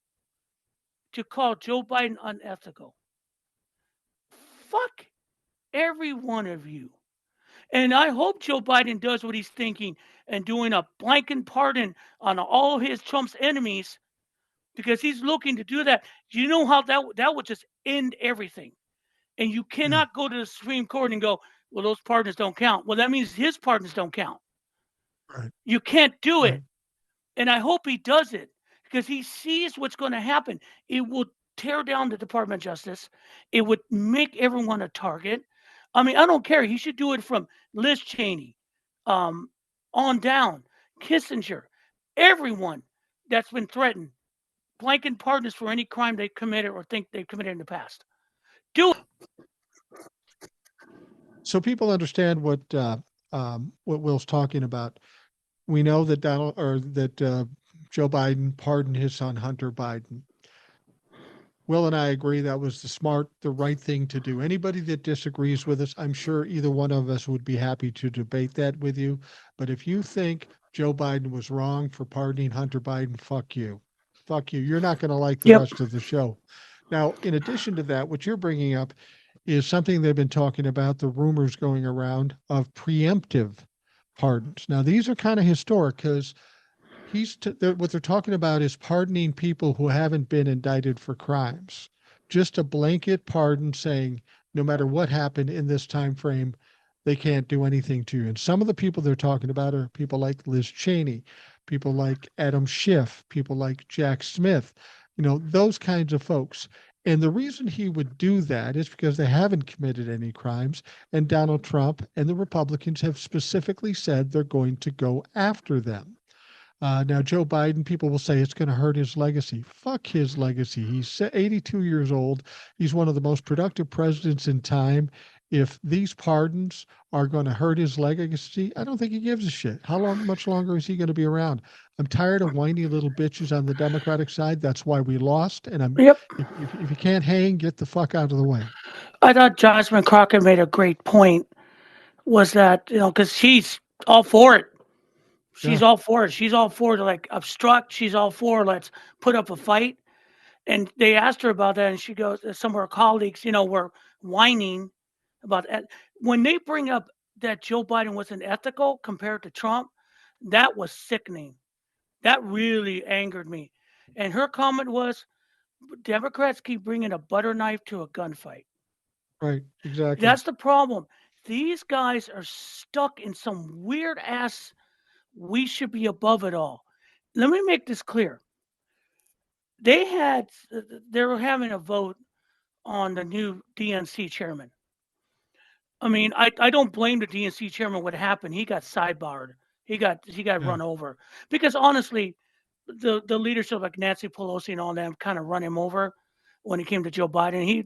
to call Joe Biden unethical. Fuck every one of you. And I hope Joe Biden does what he's thinking and doing a blanket pardon on all his Trump's enemies because he's looking to do that. Do you know how that would just end everything? And you yeah, cannot go to the Supreme Court and go, well, those pardons don't count. Well, that means his pardons don't count. right, You can't do right. it. And I hope he does it because he sees what's going to happen. It will tear down the Department of Justice. It would make everyone a target. I mean, I don't care. He should do it from Liz Cheney um, on down, Kissinger, everyone that's been threatened, blanket pardons for any crime they committed or think they've committed in the past. Do it. So people understand what Will's talking about. We know that Joe Biden pardoned his son Hunter Biden. Will and I agree that was the right thing to do. Anybody that disagrees with us, I'm sure either one of us would be happy to debate that with you. But if you think Joe Biden was wrong for pardoning Hunter Biden, fuck you. Fuck you. You're not going to like the Yep. rest of the show. Now, in addition to that, what you're bringing up is something they've been talking about, the rumors going around of preemptive pardons. Now, these are kind of historic because what they're talking about is pardoning people who haven't been indicted for crimes. Just a blanket pardon saying no matter what happened in this time frame, they can't do anything to you. And some of the people they're talking about are people like Liz Cheney, people like Adam Schiff, people like Jack Smith, those kinds of folks. And the reason he would do that is because they haven't committed any crimes. And Donald Trump and the Republicans have specifically said they're going to go after them. Now, Joe Biden, people will say it's going to hurt his legacy. Fuck his legacy. He's 82 years old. He's one of the most productive presidents in time. If these pardons are going to hurt his legacy, I don't think he gives a shit. Much longer is he going to be around? I'm tired of whiny little bitches on the Democratic side. That's why we lost. And Yep. if you can't hang, get the fuck out of the way. I thought Jasmine Crockett made a great point. Was that because she's all for it. She's Yeah, all for it. She's all for to like obstruct. She's all for let's put up a fight. And they asked her about that, and she goes, some of her colleagues, were whining about it. When they bring up that Joe Biden wasn't ethical compared to Trump, that was sickening. That really angered me. And her comment was, Democrats keep bringing a butter knife to a gunfight. right. Exactly. That's the problem. These guys are stuck in some weird ass, we should be above it all. Let me make this clear. They had, they were having a vote on the new DNC chairman. I mean, I don't blame the DNC chairman what happened. He got sidebarred. He got Yeah, run over because honestly, the leadership like Nancy Pelosi and all them kind of run him over when it came to Joe Biden. He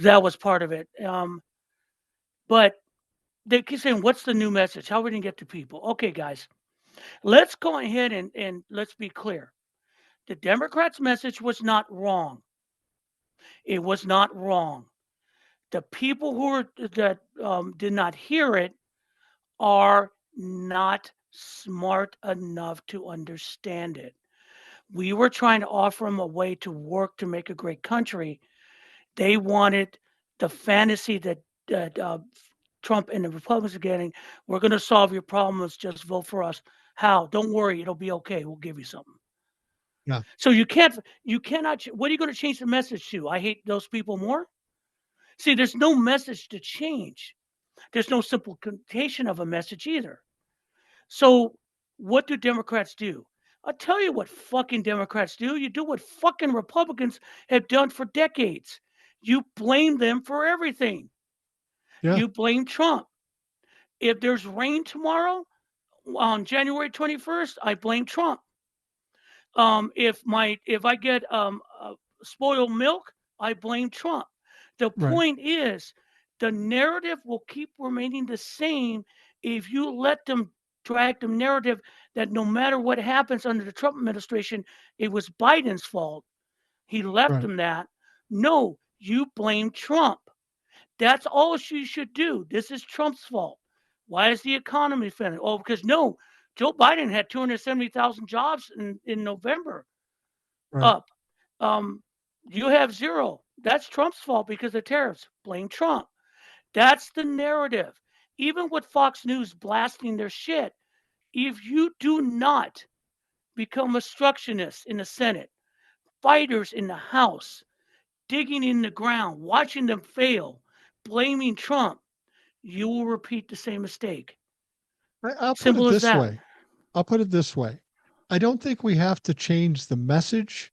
that was part of it. But they keep saying, "What's the new message? How are we gonna get to people?" Okay, guys, let's go ahead and let's be clear. The Democrats' message was not wrong. It was not wrong. The people that did not hear it are not smart enough to understand it. We were trying to offer them a way to work to make a great country. They wanted the fantasy that Trump and the Republicans are getting. We're going to solve your problems. Just vote for us. How? Don't worry, it'll be okay. We'll give you something. yeah, So you cannot. What are you going to change the message to? I hate those people more. See, there's no message to change. There's no simplification of a message either. So what do Democrats do? I'll tell you what fucking Democrats do. You do what fucking Republicans have done for decades. You blame them for everything. yeah, You blame Trump. If there's rain tomorrow on January 21st, I blame Trump. If I get spoiled milk, I blame Trump. The right, point is, the narrative will keep remaining the same if you let them drag the narrative that no matter what happens under the Trump administration, it was Biden's fault. He left right. them that. No, you blame Trump. That's all she should do. This is Trump's fault. Why is the economy failing? Oh, because no, Joe Biden had 270,000 jobs in November Right. up. Um, you have zero. That's Trump's fault because of tariffs. Blame Trump. That's the narrative. Even with Fox News blasting their shit, if you do not become obstructionists in the Senate, fighters in the House, digging in the ground, watching them fail, blaming Trump, you will repeat the same mistake. I'll put it Simple as this that. way. I'll put it this way. I don't think we have to change the message.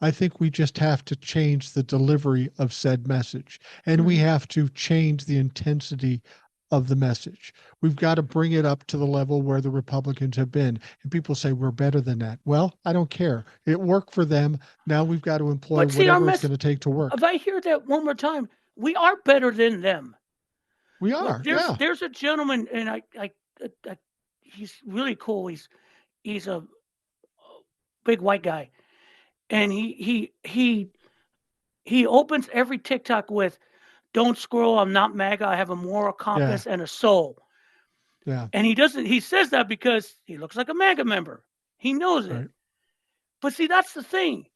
I think we just have to change the delivery of said message, and we Mhm. have to change the intensity of the message. We've got to bring it up to the level where the Republicans have been. And people say we're better than that. Well, I don't care. It worked for them. Now we've got to employ But see, our whatever it's mess going to take to if work. I hear that one more time, we are better than them. We Well, are. there's Yeah. there's a gentleman, and I he's really cool. He's a big white guy, and he opens every TikTok with, "Don't scroll. I'm not MAGA. I have a moral Yeah. compass and a soul." Yeah. And he doesn't. He says that because he looks like a MAGA member. He knows it. Right. But see, that's the thing.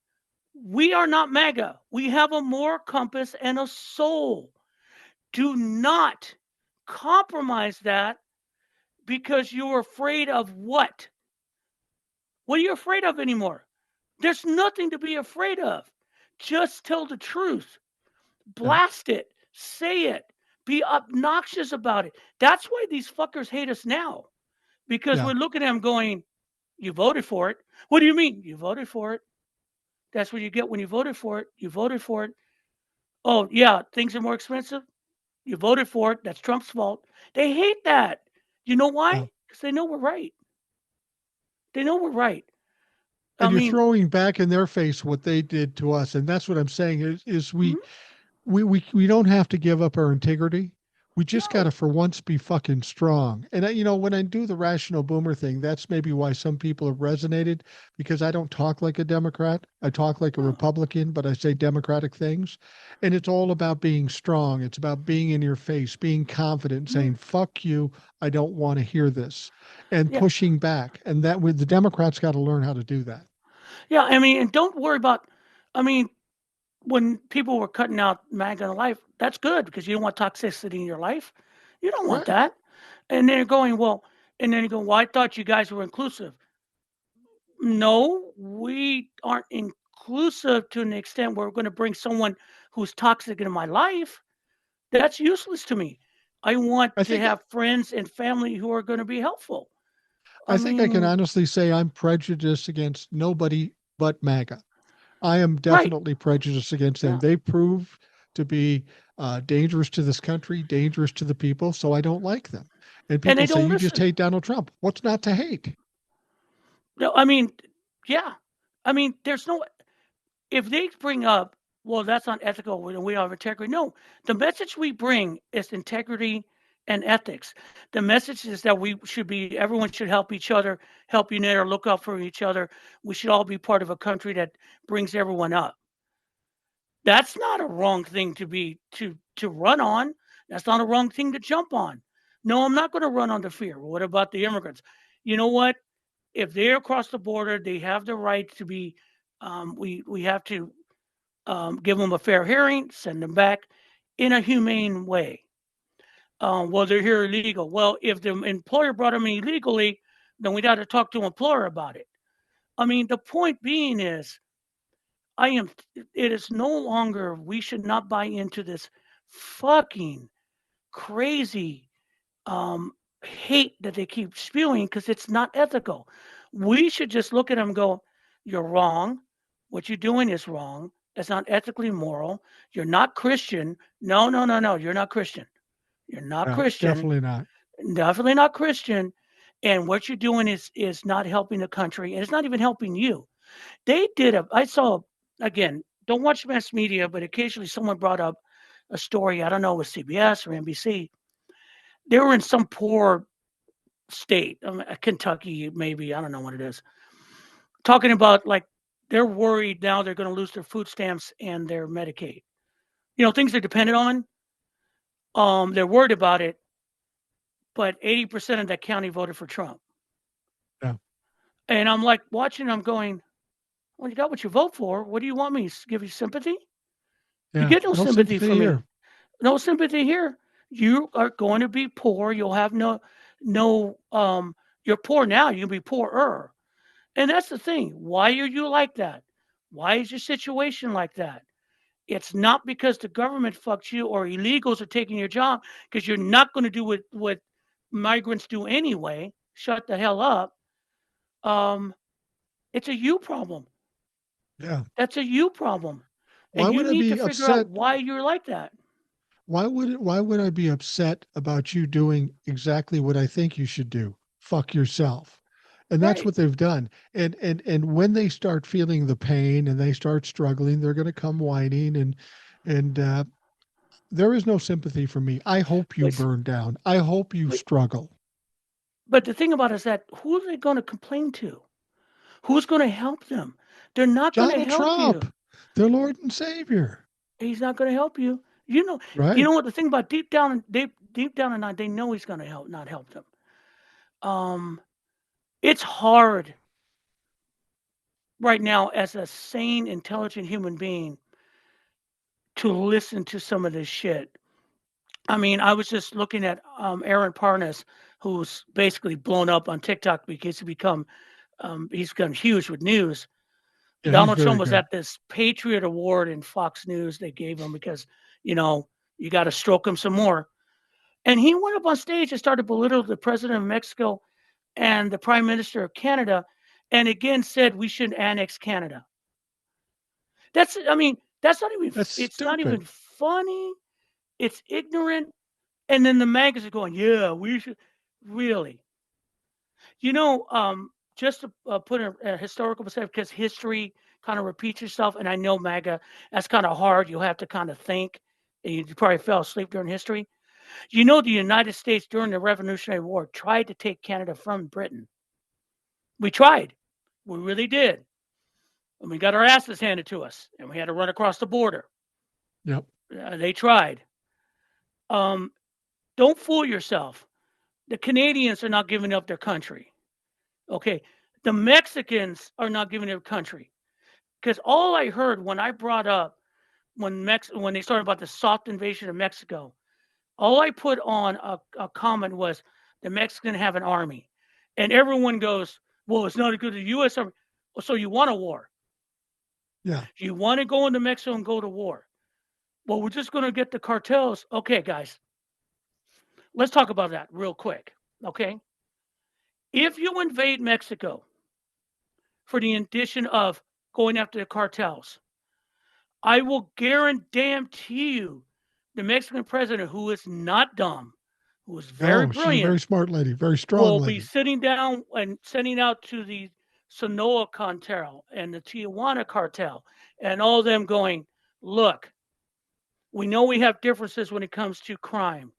We are not MAGA. We have a moral compass and a soul. Do not compromise that because you're afraid of what? What are you afraid of anymore? There's nothing to be afraid of. Just tell the truth. Yeah. Blast it. Say it. Be obnoxious about it. That's why these fuckers hate us now. Because Yeah. we're looking at them going, you voted for it. What do you mean? You voted for it. That's what you get when you voted for it. You voted for it. Oh, yeah, things are more expensive. You voted for it. That's Trump's fault. They hate that. You know Yeah. why? Because they know we're right. They know we're right. I And you're mean, throwing back in their face what they did to us. And that's what I'm saying is mhm, we don't have to give up our integrity. We just got to no. for once be fucking strong. And when I do the rational boomer thing, that's maybe why some people have resonated, because I don't talk like a Democrat. I talk like a No. Republican, but I say Democratic things. And it's all about being strong. It's about being in your face, being confident, Mhm, saying, fuck you. I don't want to hear this, and yeah. pushing back. And that with the Democrats got to learn how to do that. Yeah. I mean, and don't worry about, I mean, when people were cutting out MAGA in life, that's good because you don't want toxicity in your life. You don't want Right. that. And then you're going, well, and then you go, well, I thought you guys were inclusive. No, we aren't inclusive to an extent where we're going to bring someone who's toxic into my life. That's useless to me. I want I to think have friends and family who are going to be helpful. I I think I can mean, honestly say I'm prejudiced against nobody but MAGA. I am right. definitely prejudiced against them. Yeah. They prove to be dangerous to this country, dangerous to the people, so I don't like them. And And people they say, don't you just listen. hate Donald Trump. What's not to hate? No, I mean, yeah. I mean, there's no, if they bring up, well, that's not ethical, we have integrity. No, the message we bring is integrity and ethics. The message is that we should be, everyone should help each other, help unite or look out for each other. We should all be part of a country that brings everyone up. That's not a wrong thing to be to run on. That's not a wrong thing to jump on. No, I'm not going to run on the fear. What about the immigrants? You know what? If they're across the border, they have the right to be. We have to give them a fair hearing, send them back in a humane way. Well, they're here illegal. Well, if the employer brought them in illegally, then we got to talk to the employer about it. I mean, the point being is, I am. It is no longer. We should not buy into this fucking crazy um, hate that they keep spewing because it's not ethical. We should just look at them and go, "You're wrong. What you're doing is wrong. It's not ethically moral. You're not Christian. No, no, no, no. You're not Christian. You're not No, Christian. definitely not. Definitely not Christian. And what you're doing is not helping the country, and it's not even helping you." They did a. I saw again. Don't watch mass media, but occasionally someone brought up a story. I don't know, it was CBS or NBC. They were in some poor state, Kentucky, maybe. I don't know what it is. Talking about like they're worried now they're going to lose their food stamps and their Medicaid. Things they're dependent on. They're worried about it, but 80% of that county voted for Trump. Yeah. And I'm like watching. I'm going, well, you got what you vote for. What do you want me to give you sympathy? You Yeah. get no No sympathy sympathy from me. here. No sympathy here. You are going to be poor. You'll have no you're poor now, you'll be poorer. And that's the thing. Why are you like that? Why is your situation like that? It's not because the government fucked you or illegals are taking your job, because you're not going to do what migrants do anyway. Shut the hell up. Um, it's a you problem. Yeah. That's a you problem. Why And you would I need to be figure out upset? why you're like that. Why would I be upset about you doing exactly what I think you should do? Fuck yourself. And that's Right. what they've done. And when they start feeling the pain and they start struggling, they're going to come whining and there is no sympathy for me. I hope you But, s- burn down. I hope you but, struggle. but the thing about it is that who are they going to complain to? Who's going to help them? They're not going to Donald help you. Trump, their Lord and Savior, He's not going to help you. You know, you right? know what the thing about deep down inside, they know he's going to not help them. Um, it's hard right now as a sane, intelligent human being to listen to some of this shit. I mean, I was just looking at Aaron Parnas, who's basically blown up on TikTok because he's gotten huge with news. Yeah, he's Donald very Trump was good. at this Patriot Award in Fox News. They gave him because you know you got to stroke him some more. And he went up on stage and started belittling the president of Mexico and the prime minister of Canada, and again said we should annex Canada. I mean, that's not even. That's It's not even stupid. funny. It's ignorant. And then the magazine going, yeah, we should really. You know, just to put a historical perspective, because history kind of repeats itself, and I know MAGA, that's kind of hard. You'll have to kind of think. And you probably fell asleep during history. You know, the United States during the Revolutionary War tried to take Canada from Britain. We tried. We really did. And we got our asses handed to us, and we had to run across the border. Yep. They tried. Um, don't fool yourself. The Canadians are not giving up their country. Okay. The Mexicans are not giving up country. Because all I heard when I brought up when they started about the soft invasion of Mexico, all I put on a comment was the Mexicans have an army. And everyone goes, well, it's not as good as the US Army. Well, so you want a war. Yeah. You want to go into Mexico and go to war. Well, we're just going to get the cartels. Okay, guys, let's talk about that real quick. Okay. If you invade Mexico for the addition of going after the cartels, I will guarantee you the Mexican president, who is not dumb, who is very No, she's a brilliant, very smart lady, very strong will be lady. sitting down and sending out to the Sonora cartel and the Tijuana cartel and all of them going, look, we know we have differences when it comes to crime,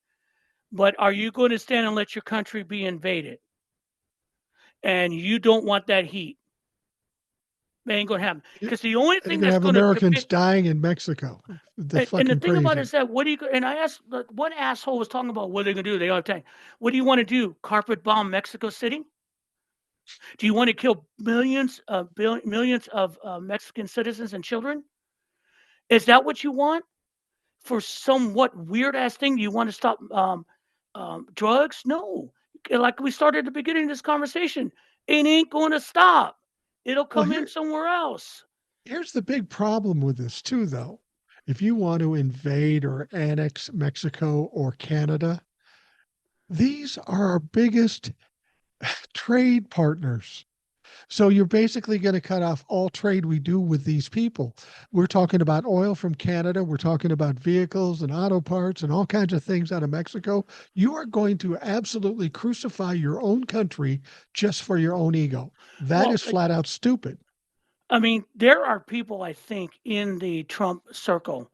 but are you going to stand and let your country be invaded? And you don't want that heat. It ain't going to happen. Y- Because the only And you're thing gonna that's have going to Americans convict. dying in Mexico. That's And the fucking thing about it crazy. is that what do you and I asked what asshole was talking about what are they gonna do? They all the time. What do you want to do? Carpet bomb Mexico City? Do you want to kill millions of Mexican citizens and children? Is that what you want for somewhat weird ass thing? You want to stop drugs? No. Like we started at the beginning of this conversation, it ain't going to stop. It'll Well, come in somewhere else. here's the big problem with this too, though. If you want to invade or annex Mexico or Canada, these are our biggest trade partners. So you're basically going to cut off all trade we do with these people. We're talking about oil from Canada. We're talking about vehicles and auto parts and all kinds of things out of Mexico. You are going to absolutely crucify your own country just for your own ego. That Well, is flat out stupid. I mean, there are people I think in the Trump circle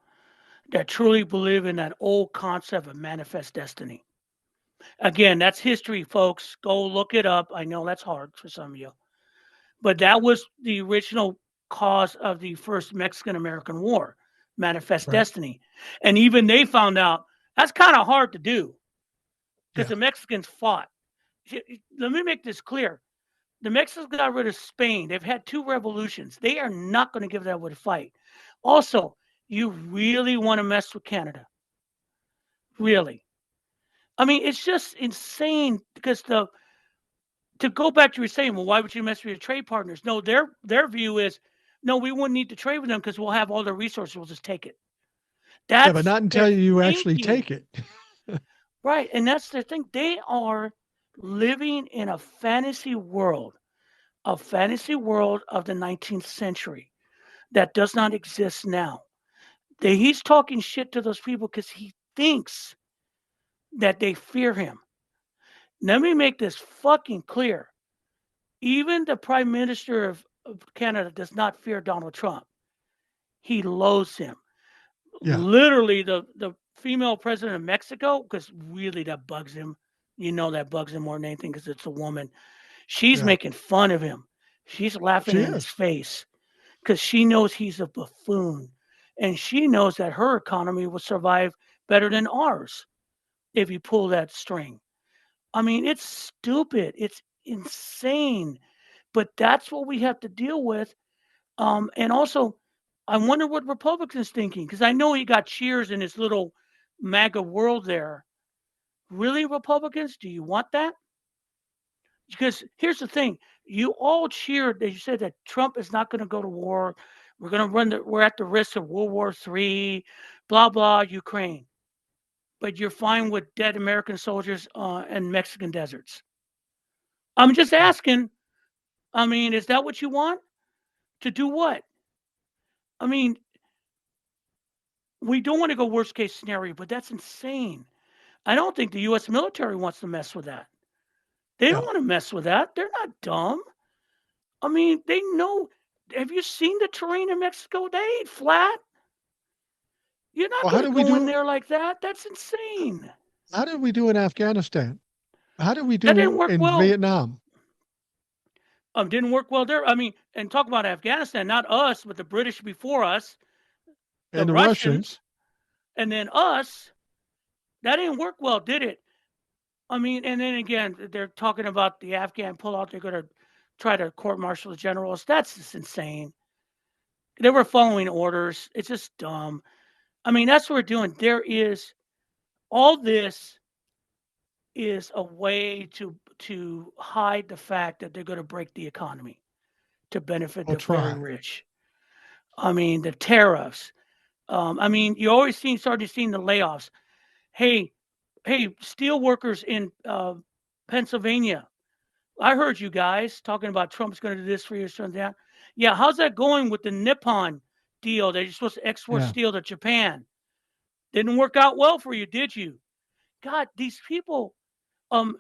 that truly believe in that old concept of manifest destiny. Again, that's history, folks. Go look it up. I know that's hard for some of you, but that was the original cause of the first Mexican American War, manifest Right. destiny. And even they found out that's kind of hard to do because Yeah. the Mexicans fought. Let me make this clear. The Mexicans got rid of Spain. They've had two revolutions. They are not going to give that a fight. Also, you really want to mess with Canada. Really. I mean, it's just insane because the to go back to your saying, well, why would you mess with your trade partners? No, their view is, no, we wouldn't need to trade with them because we'll have all their resources. We'll just take it. Yeah, but That's not until their you actually thinking, take it. right? And that's their thing. They are living in a fantasy world of the 19th century. that does not exist now. He's talking shit to those people because he thinks that they fear him. Let me make this fucking clear. Even the Prime Minister of Canada does not fear Donald Trump. He loathes him. Yeah. Literally, the female president of Mexico, because really that bugs him. You know that bugs him more than anything because it's a woman. She's Yeah. making fun of him. She's laughing She in his is. face because she knows he's a buffoon. And she knows that her economy will survive better than ours if you pull that string. I mean, it's stupid. It's insane. But that's what we have to deal with. And also, I wonder what Republicans thinking because I know he got cheers in his little MAGA world there. Really, Republicans? Do you want that? Because here's the thing: you all cheered. They said that Trump is not going to go to war. We're going to run. We're at the risk of World War III. Blah blah. Ukraine. But you're fine with dead American soldiers in Mexican deserts. I'm just asking. I mean, is that what you want to do? What? I mean, we don't want to go worst case scenario, but that's insane. I don't think the U.S. military wants to mess with that. They don't Yeah. want to mess with that. They're not dumb. I mean, they know. Have you seen the terrain in Mexico? They ain't flat. You're not Well, how going to did we go in do? there like that. That's insane. How did we do in Afghanistan? How did we That didn't do work in well. Vietnam Didn't work well there. I mean, and talk about Afghanistan, not us, but the British before us, the and the Russians, Russians? and then us. That didn't work well, did it? I mean, and then again, they're talking about the Afghan pullout. They're going to try to court martial the generals. That's just insane. They were following orders. It's just dumb. I mean, that's what we're doing. There is all this is a way to hide the fact that they're going to break the economy to benefit I'll the very try. rich. I mean, the tariffs. I mean, you always started seeing the layoffs. Hey, hey, steel workers in Pennsylvania. I heard you guys talking about Trump's going to do this for you, something that. Yeah, how's that going with the Nippon deal that you're supposed to export Yeah. steel to Japan? Didn't work out well for you, did you? God, these people. Um,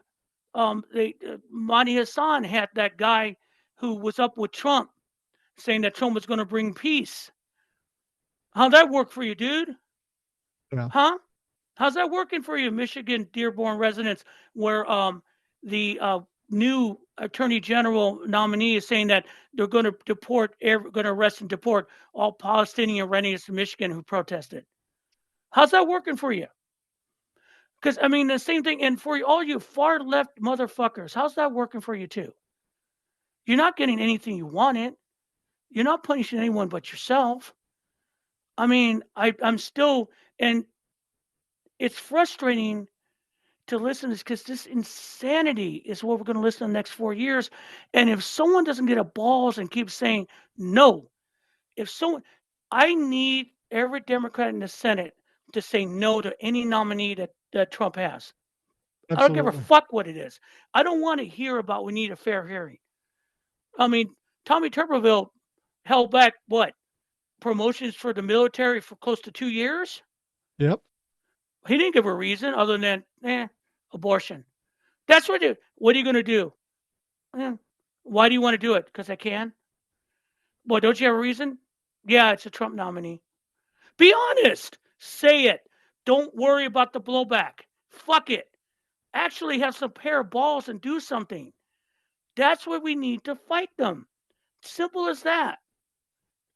Mani Hassan had that guy who was up with Trump saying that Trump was going to bring peace. How'd that work for you, dude? Yeah. Huh? How's that working for you, Michigan Dearborn residents, where the new Attorney General nominee is saying that they're going to going to arrest and deport all Palestinian residents in Michigan who protested? How's that working for you? Because I mean, the same thing, and for all you far left motherfuckers, how's that working for you too? You're not getting anything you wanted. You're not punishing anyone but yourself. I mean, I'm still, and it's frustrating to listen to this because this insanity is what we're going to listen to the next 4 years. And if someone doesn't get a balls and keeps saying no, if someone, I need every Democrat in the Senate to say no to any nominee that Trump has. I don't give a Absolutely. fuck what it is. I don't want to hear about we need a fair hearing. I mean, Tommy Tuberville held back what? Promotions for the military for close to 2 years? Yep. He didn't give a reason other than abortion. That's what are you going to do? Eh, why do you want to do it? Because I can. Well, don't you have a reason? Yeah, it's a Trump nominee. Be honest. Say it. Don't worry about the blowback. Fuck it. Actually have some pair of balls and do something. That's what we need to fight them. Simple as that.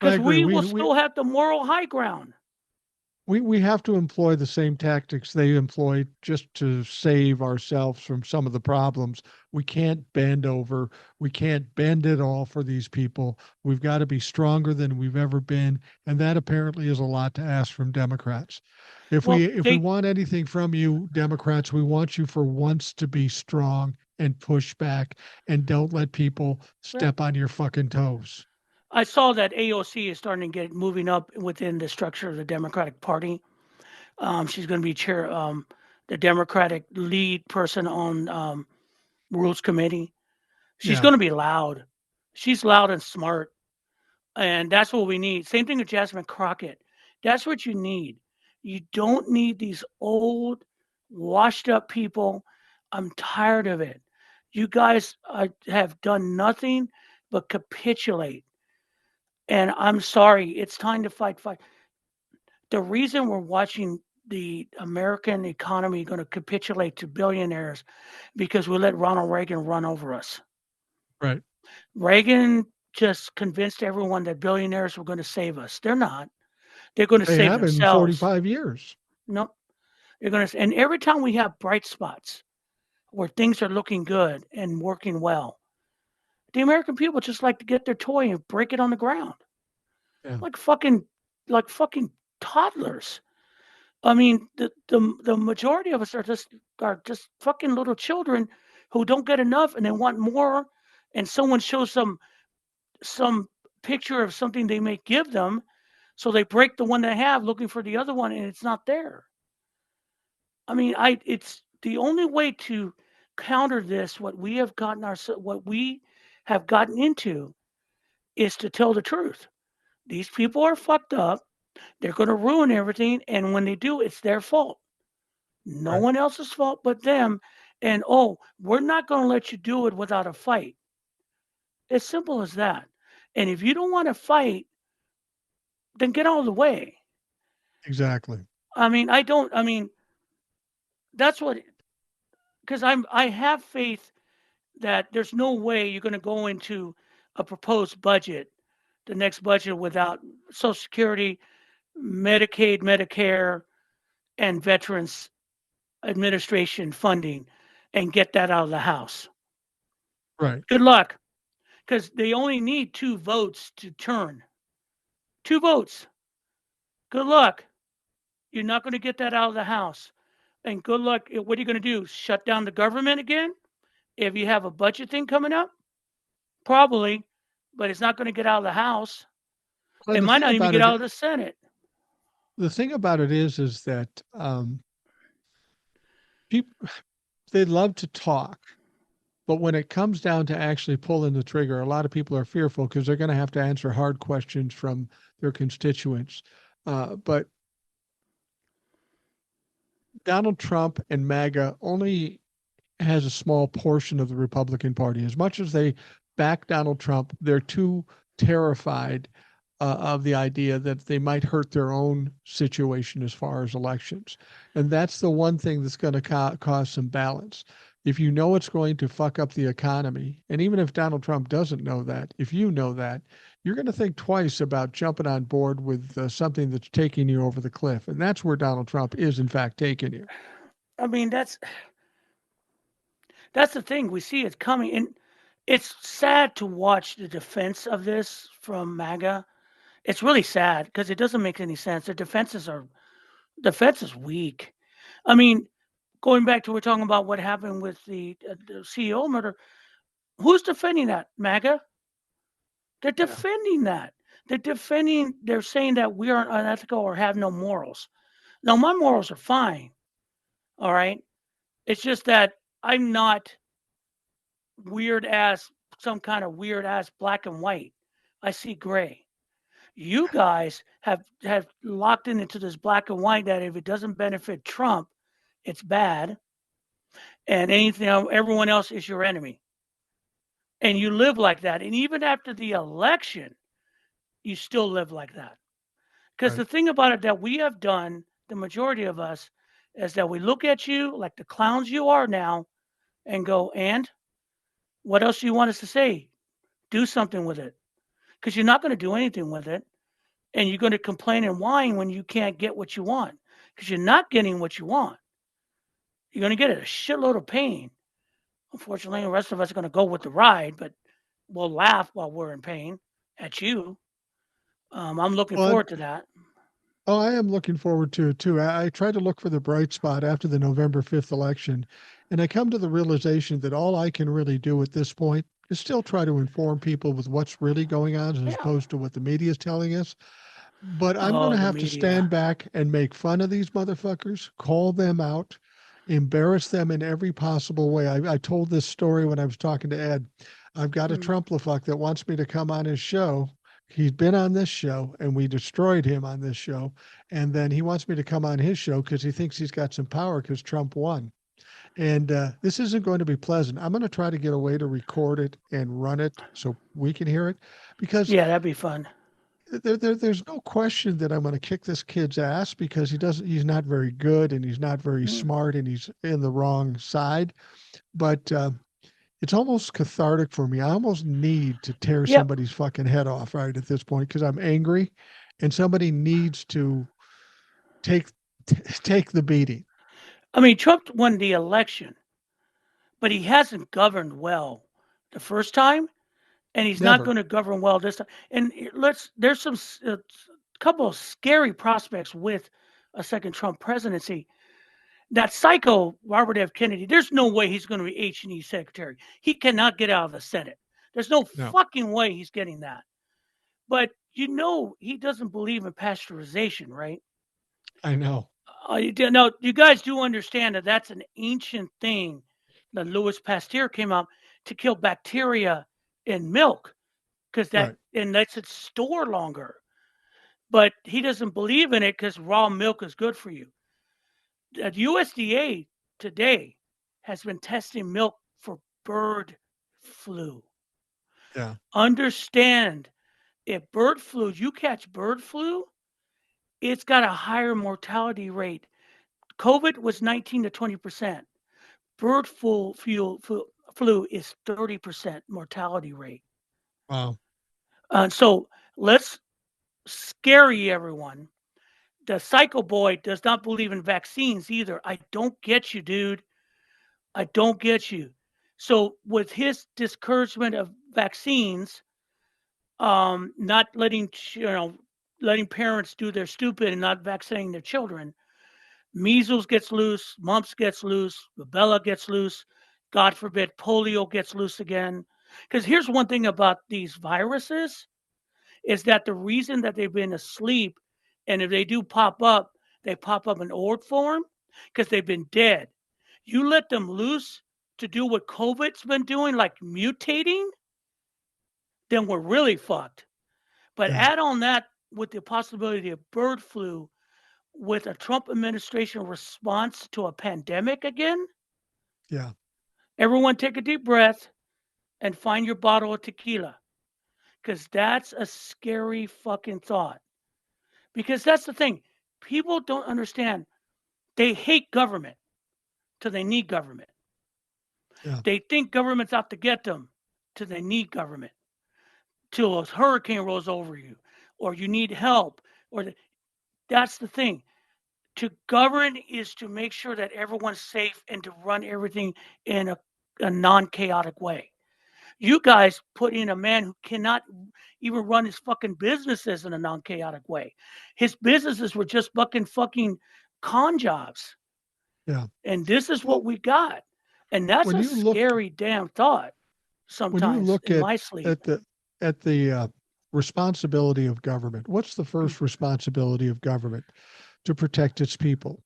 I Because agree. we will still have the moral high ground. We have to employ the same tactics they employ just to save ourselves from some of the problems. We can't bend over. We can't bend at all for these people. We've got to be stronger than we've ever been, and that apparently is a lot to ask from Democrats. Well, If we want anything from you, Democrats, we want you for once to be strong and push back and don't let people yeah. step on your fucking toes. I saw that AOC is starting to get moving up within the structure of the Democratic Party. She's going to be chair, the Democratic lead person on Rules Committee. She's Yeah. going to be loud. She's loud and smart. And that's what we need. Same thing with Jasmine Crockett. That's what you need. You don't need these old, washed up people. I'm tired of it. You guys have done nothing but capitulate. And I'm sorry, it's time to fight. Fight. The reason we're watching the American economy going to capitulate to billionaires because we let Ronald Reagan run over us. Right. Reagan just convinced everyone that billionaires were going to save us. They're not. They're going to They save have in themselves. 45 years. No, they're going to. And every time we have bright spots where things are looking good and working well, the American people just like to get their toy and break it on the ground Yeah. like fucking, like fucking toddlers. I mean, the majority of us are just fucking little children who don't get enough and they want more, and someone shows some picture of something they may give them, so they break the one they have looking for the other one, and it's not there. I mean, I it's the only way to counter this. What we have gotten into is to tell the truth. These people are fucked up. They're going to ruin everything, and when they do, it's their fault. No Right. one else's fault but them. And oh, we're not going to let you do it without a fight. As simple as that. And if you don't want to fight, then get out of the way. Exactly. I mean, I don't. I mean, that's what because I have faith that there's no way you're going to go into a proposed budget, the next budget without Social Security, Medicaid, Medicare, and Veterans Administration funding, and get that out of the House. Right. Good luck, because they only need 2 votes to turn. 2 votes. Good luck. You're not going to get that out of the House. And good luck. What are you going to do? Shut down the government again? If you have a budget thing coming up? Probably, but it's not going to get out of the House. Well, It the might thing not even about get out it, of the Senate. the thing about it is that people they love to talk, but when it comes down to actually pulling the trigger, a lot of people are fearful because they're going to have to answer hard questions from their constituents. But Donald Trump and MAGA only has a small portion of the Republican Party. As much as they back Donald Trump, they're too terrified of the idea that they might hurt their own situation as far as elections. And that's the one thing that's going to cause some balance. If you know it's going to fuck up the economy, and even if Donald Trump doesn't know that, if you know that, you're going to think twice about jumping on board with something that's taking you over the cliff. And that's where Donald Trump is, in fact, taking you. I mean, that's the thing. We see it coming, and it's sad to watch the defense of this from MAGA. It's really sad because it doesn't make any sense. Defense is weak. I mean, going back to we're talking about what happened with the CEO murder. Who's defending that? MAGA. They're Yeah. defending that. They're saying that we are unethical or have no morals. Now, my morals are fine. All right. It's just that I'm not weird ass, some kind of weird ass black and white. I see gray. You guys have locked into this black and white that if it doesn't benefit Trump, it's bad, and anything everyone else is your enemy. And you live like that. And even after the election, you still live like that. Because Right. the thing about it that we have done, the majority of us, is that we look at you like the clowns you are now and go, and what else do you want us to say? Do something with it. Because you're not going to do anything with it. And you're going to complain and whine when you can't get what you want. Because you're not getting what you want. You're going to get a shitload of pain. Unfortunately, the rest of us are going to go with the ride, but we'll laugh while we're in pain at you. I'm looking Well, forward to that. oh, I am looking forward to it too. I tried to look for the bright spot after the November 5th election, and I come to the realization that all I can really do at this point is still try to inform people with what's really going on as Yeah. opposed to what the media is telling us. But I'm going Oh, to the have to stand media. back and make fun of these motherfuckers, call them out, embarrass them in every possible way. I told this story when I was talking to Ed. I've got a Mm. Trumplafuck that wants me to come on his show He's been on this show and we destroyed him on this show. And then he wants me to come on his show because he thinks he's got some power because Trump won. And this isn't going to be pleasant. I'm going to try to get a way to record it and run it so we can hear it because Yeah, that'd be fun. there's no question that I'm going to kick this kid's ass because he's not very good and he's not very Mm. smart and he's in the wrong side. But it's almost cathartic for me. I almost need to tear Yep. somebody's fucking head off right at this point because I'm angry and somebody needs to take take the beating. I mean, Trump won the election, but he hasn't governed well the first time, and he's not Never. going to govern well this time. And there's some couple of scary prospects with a second Trump presidency. That psycho Robert F. Kennedy, there's no way he's going to be H&E secretary. He cannot get out of the Senate. There's no No, fucking way he's getting that. But he doesn't believe in pasteurization, right? I know. Now, you guys do understand that that's an ancient thing that Louis Pasteur came up to kill bacteria in milk because Right. and lets it store longer. But he doesn't believe in it because raw milk is good for you. The USDA today has been testing milk for bird flu. Yeah. Understand, if you catch bird flu, it's got a higher mortality rate. COVID was 19 to 20%. Bird flu is 30% mortality rate. Wow. So let's scary everyone. The psycho boy does not believe in vaccines either. I don't get you, dude. I don't get you. So with his discouragement of vaccines, not letting parents do their stupid and not vaccinating their children, measles gets loose, mumps gets loose, rubella gets loose, God forbid polio gets loose again. Because here's one thing about these viruses is that the reason that they've been asleep, and if they do pop up, they pop up in old form because they've been dead. You let them loose to do what COVID's been doing, like mutating, then we're really fucked. But Yeah. add on that with the possibility of bird flu with a Trump administration response to a pandemic again. Yeah. Everyone take a deep breath and find your bottle of tequila because that's a scary fucking thought. Because that's the thing. People don't understand. They hate government till they need government. Yeah. They think government's out to get them till they need government. Till a hurricane rolls over you or you need help. That's the thing. To govern is to make sure that everyone's safe and to run everything in a non chaotic way. You guys put in a man who cannot even run his fucking businesses in a non chaotic way. His businesses were just fucking con jobs. Yeah. And this is what Well, we got. And that's when a you look scary damn thought when you sometimes look in my sleep. at the responsibility of government, what's the first responsibility of government? To protect its people.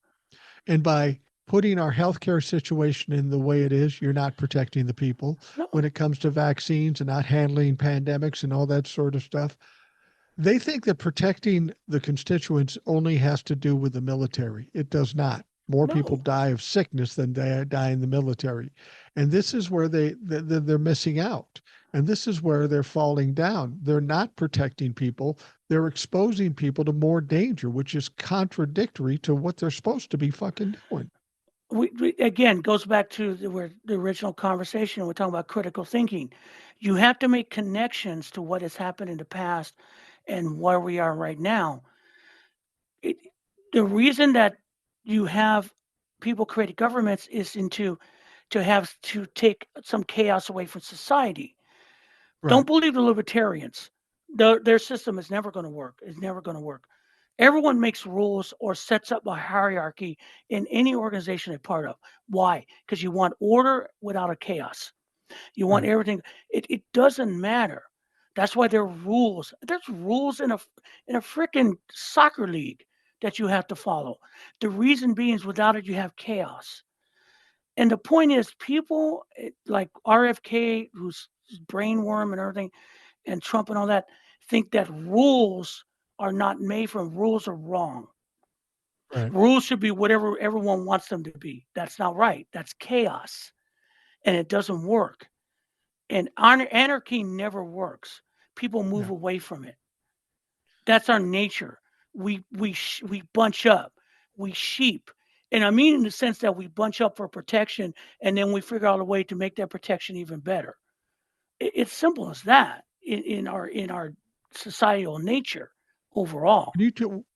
And by putting our healthcare situation in the way it is, you're not protecting the people when No, it comes to vaccines and not handling pandemics and all that sort of stuff. They think that protecting the constituents only has to do with the military. It does not. More people no. die of sickness than they die in the military. And this is where they're missing out. And this is where they're falling down. They're not protecting people. They're exposing people to more danger, which is contradictory to what they're supposed to be fucking doing. We again goes back to the original conversation. We're talking about critical thinking. You have to make connections to what has happened in the past and where we are right now. It, the reason that you have people create governments is to have to take some chaos away from society. Don't Right. believe the libertarians. Their system is never going to work. It's never going to work. Everyone makes rules or sets up a hierarchy in any organization they're part of. Why? Because you want order without a chaos. You want Right. everything. It doesn't matter. That's why there are rules. There's rules in a freaking soccer league that you have to follow. The reason being is without it you have chaos. And the point is, people like RFK, who's brainworm and everything, and Trump and all that, think that rules are not made from rules are wrong. Right. Rules should be whatever everyone wants them to be. That's not right. That's chaos, and it doesn't work. And anarchy never works. People move Yeah. away from it. That's our nature. We bunch up. We sheep. And I mean in the sense that we bunch up for protection and then we figure out a way to make that protection even better. It's simple as that in our societal nature overall.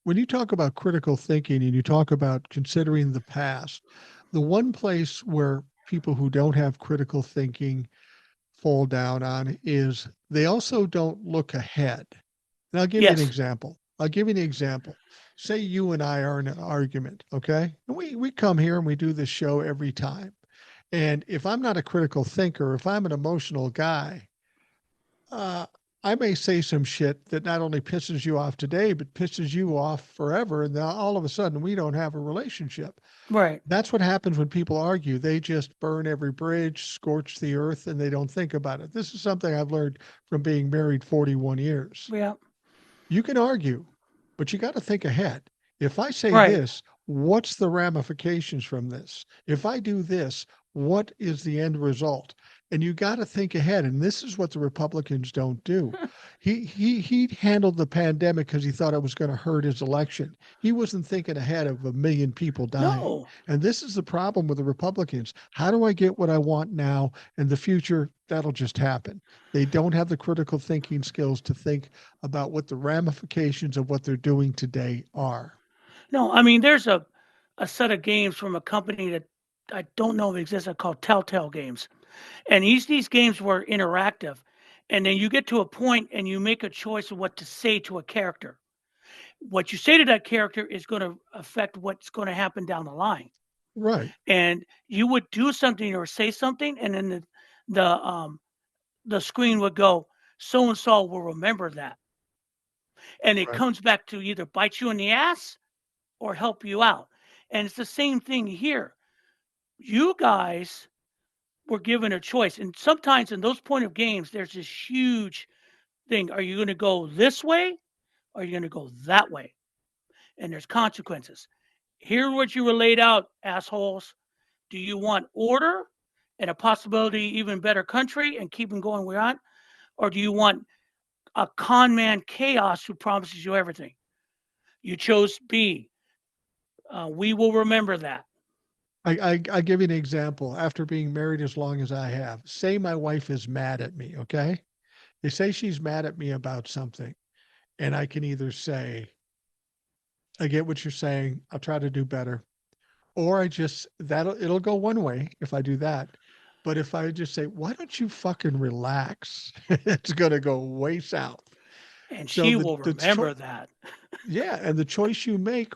When you talk about critical thinking and you talk about considering the past, the one place where people who don't have critical thinking fall down on is they also don't look ahead. And I'll give you an Yes. example. I'll give you an example. Say you and I are in an argument, okay? And we come here and we do this show every time. And if I'm not a critical thinker, if I'm an emotional guy, uh, I may say some shit that not only pisses you off today, but pisses you off forever. And now all of a sudden we don't have a relationship. Right. That's what happens when people argue. They just burn every bridge, scorch the earth, and they don't think about it. This is something I've learned from being married 41 years. Yeah. You can argue, but you got to think ahead. If I say Right. this, what's the ramifications from this? If I do this, what is the end result? And you got to think ahead. And this is what the Republicans don't do. He handled the pandemic because he thought it was going to hurt his election. He wasn't thinking ahead of 1 million people dying. No. And this is the problem with the Republicans. How do I get what I want now? In the future, that'll just happen. They don't have the critical thinking skills to think about what the ramifications of what they're doing today are. No. I mean, there's a set of games from a company that I don't know if it exists called Telltale Games. And these games were interactive. And then you get to a point and you make a choice of what to say to a character. What you say to that character is going to affect what's going to happen down the line. Right, And you would do something or say something, and then the screen would go, so and so will remember that. And it right, comes back to either bite you in the ass or help you out. And it's the same thing here. You guys were given a choice. And sometimes in those point of games, there's this huge thing. Are you going to go this way? Or are you going to go that way? And there's consequences. Here what you were laid out, assholes. Do you want order and a possibility even better country and keep them going where you're at? Or do you want a con man chaos who promises you everything? You chose B. We will remember that. I give you an example. After being married as long as I have, say my wife is mad at me, okay? They say she's mad at me about something, and I can either say, I get what you're saying, I'll try to do better. Or I just it'll go one way if I do that. But if I just say, why don't you fucking relax? It's gonna go way south. And So she will remember that. yeah, and the choice you make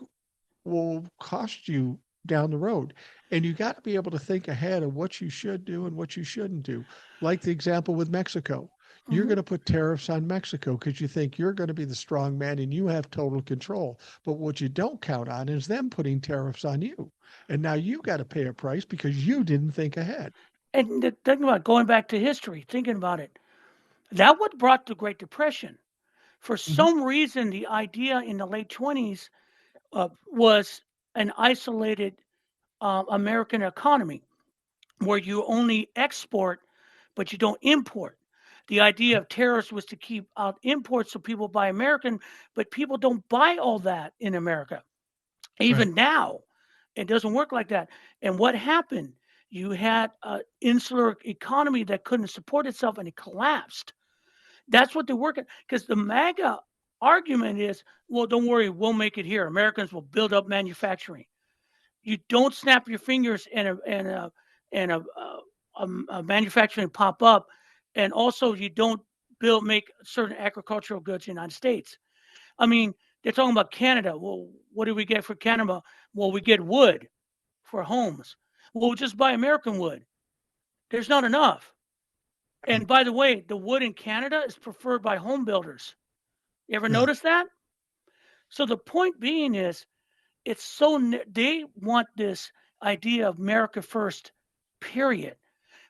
will cost you down the road. And you got to be able to think ahead of what you should do and what you shouldn't do. Like the example with Mexico. You're Mhm. going to put tariffs on Mexico because you think you're going to be the strong man and you have total control. But what you don't count on is them putting tariffs on you. And now you got to pay a price because you didn't think ahead. And think about going back to history, thinking about it. That what brought the Great Depression. For Mhm. some reason, the idea in the late 20s was an isolated American economy where you only export, but you don't import. The idea of tariffs was to keep out imports so people buy American, but people don't buy all that in America. Right. Even now, it doesn't work like that. And what happened? You had an insular economy that couldn't support itself and it collapsed. That's what they're working because the MAGA argument is, well, don't worry, we'll make it here. Americans will build up manufacturing. You don't snap your fingers and a manufacturing pop up, and also you don't make certain agricultural goods in the United States. I mean, they're talking about Canada. Well, what do we get for Canada? Well, we get wood for homes. Well, we'll just buy American wood. There's not enough. And by the way, the wood in Canada is preferred by home builders. You ever Yeah. notice that? So the point being is, it's so they want this idea of America first, period.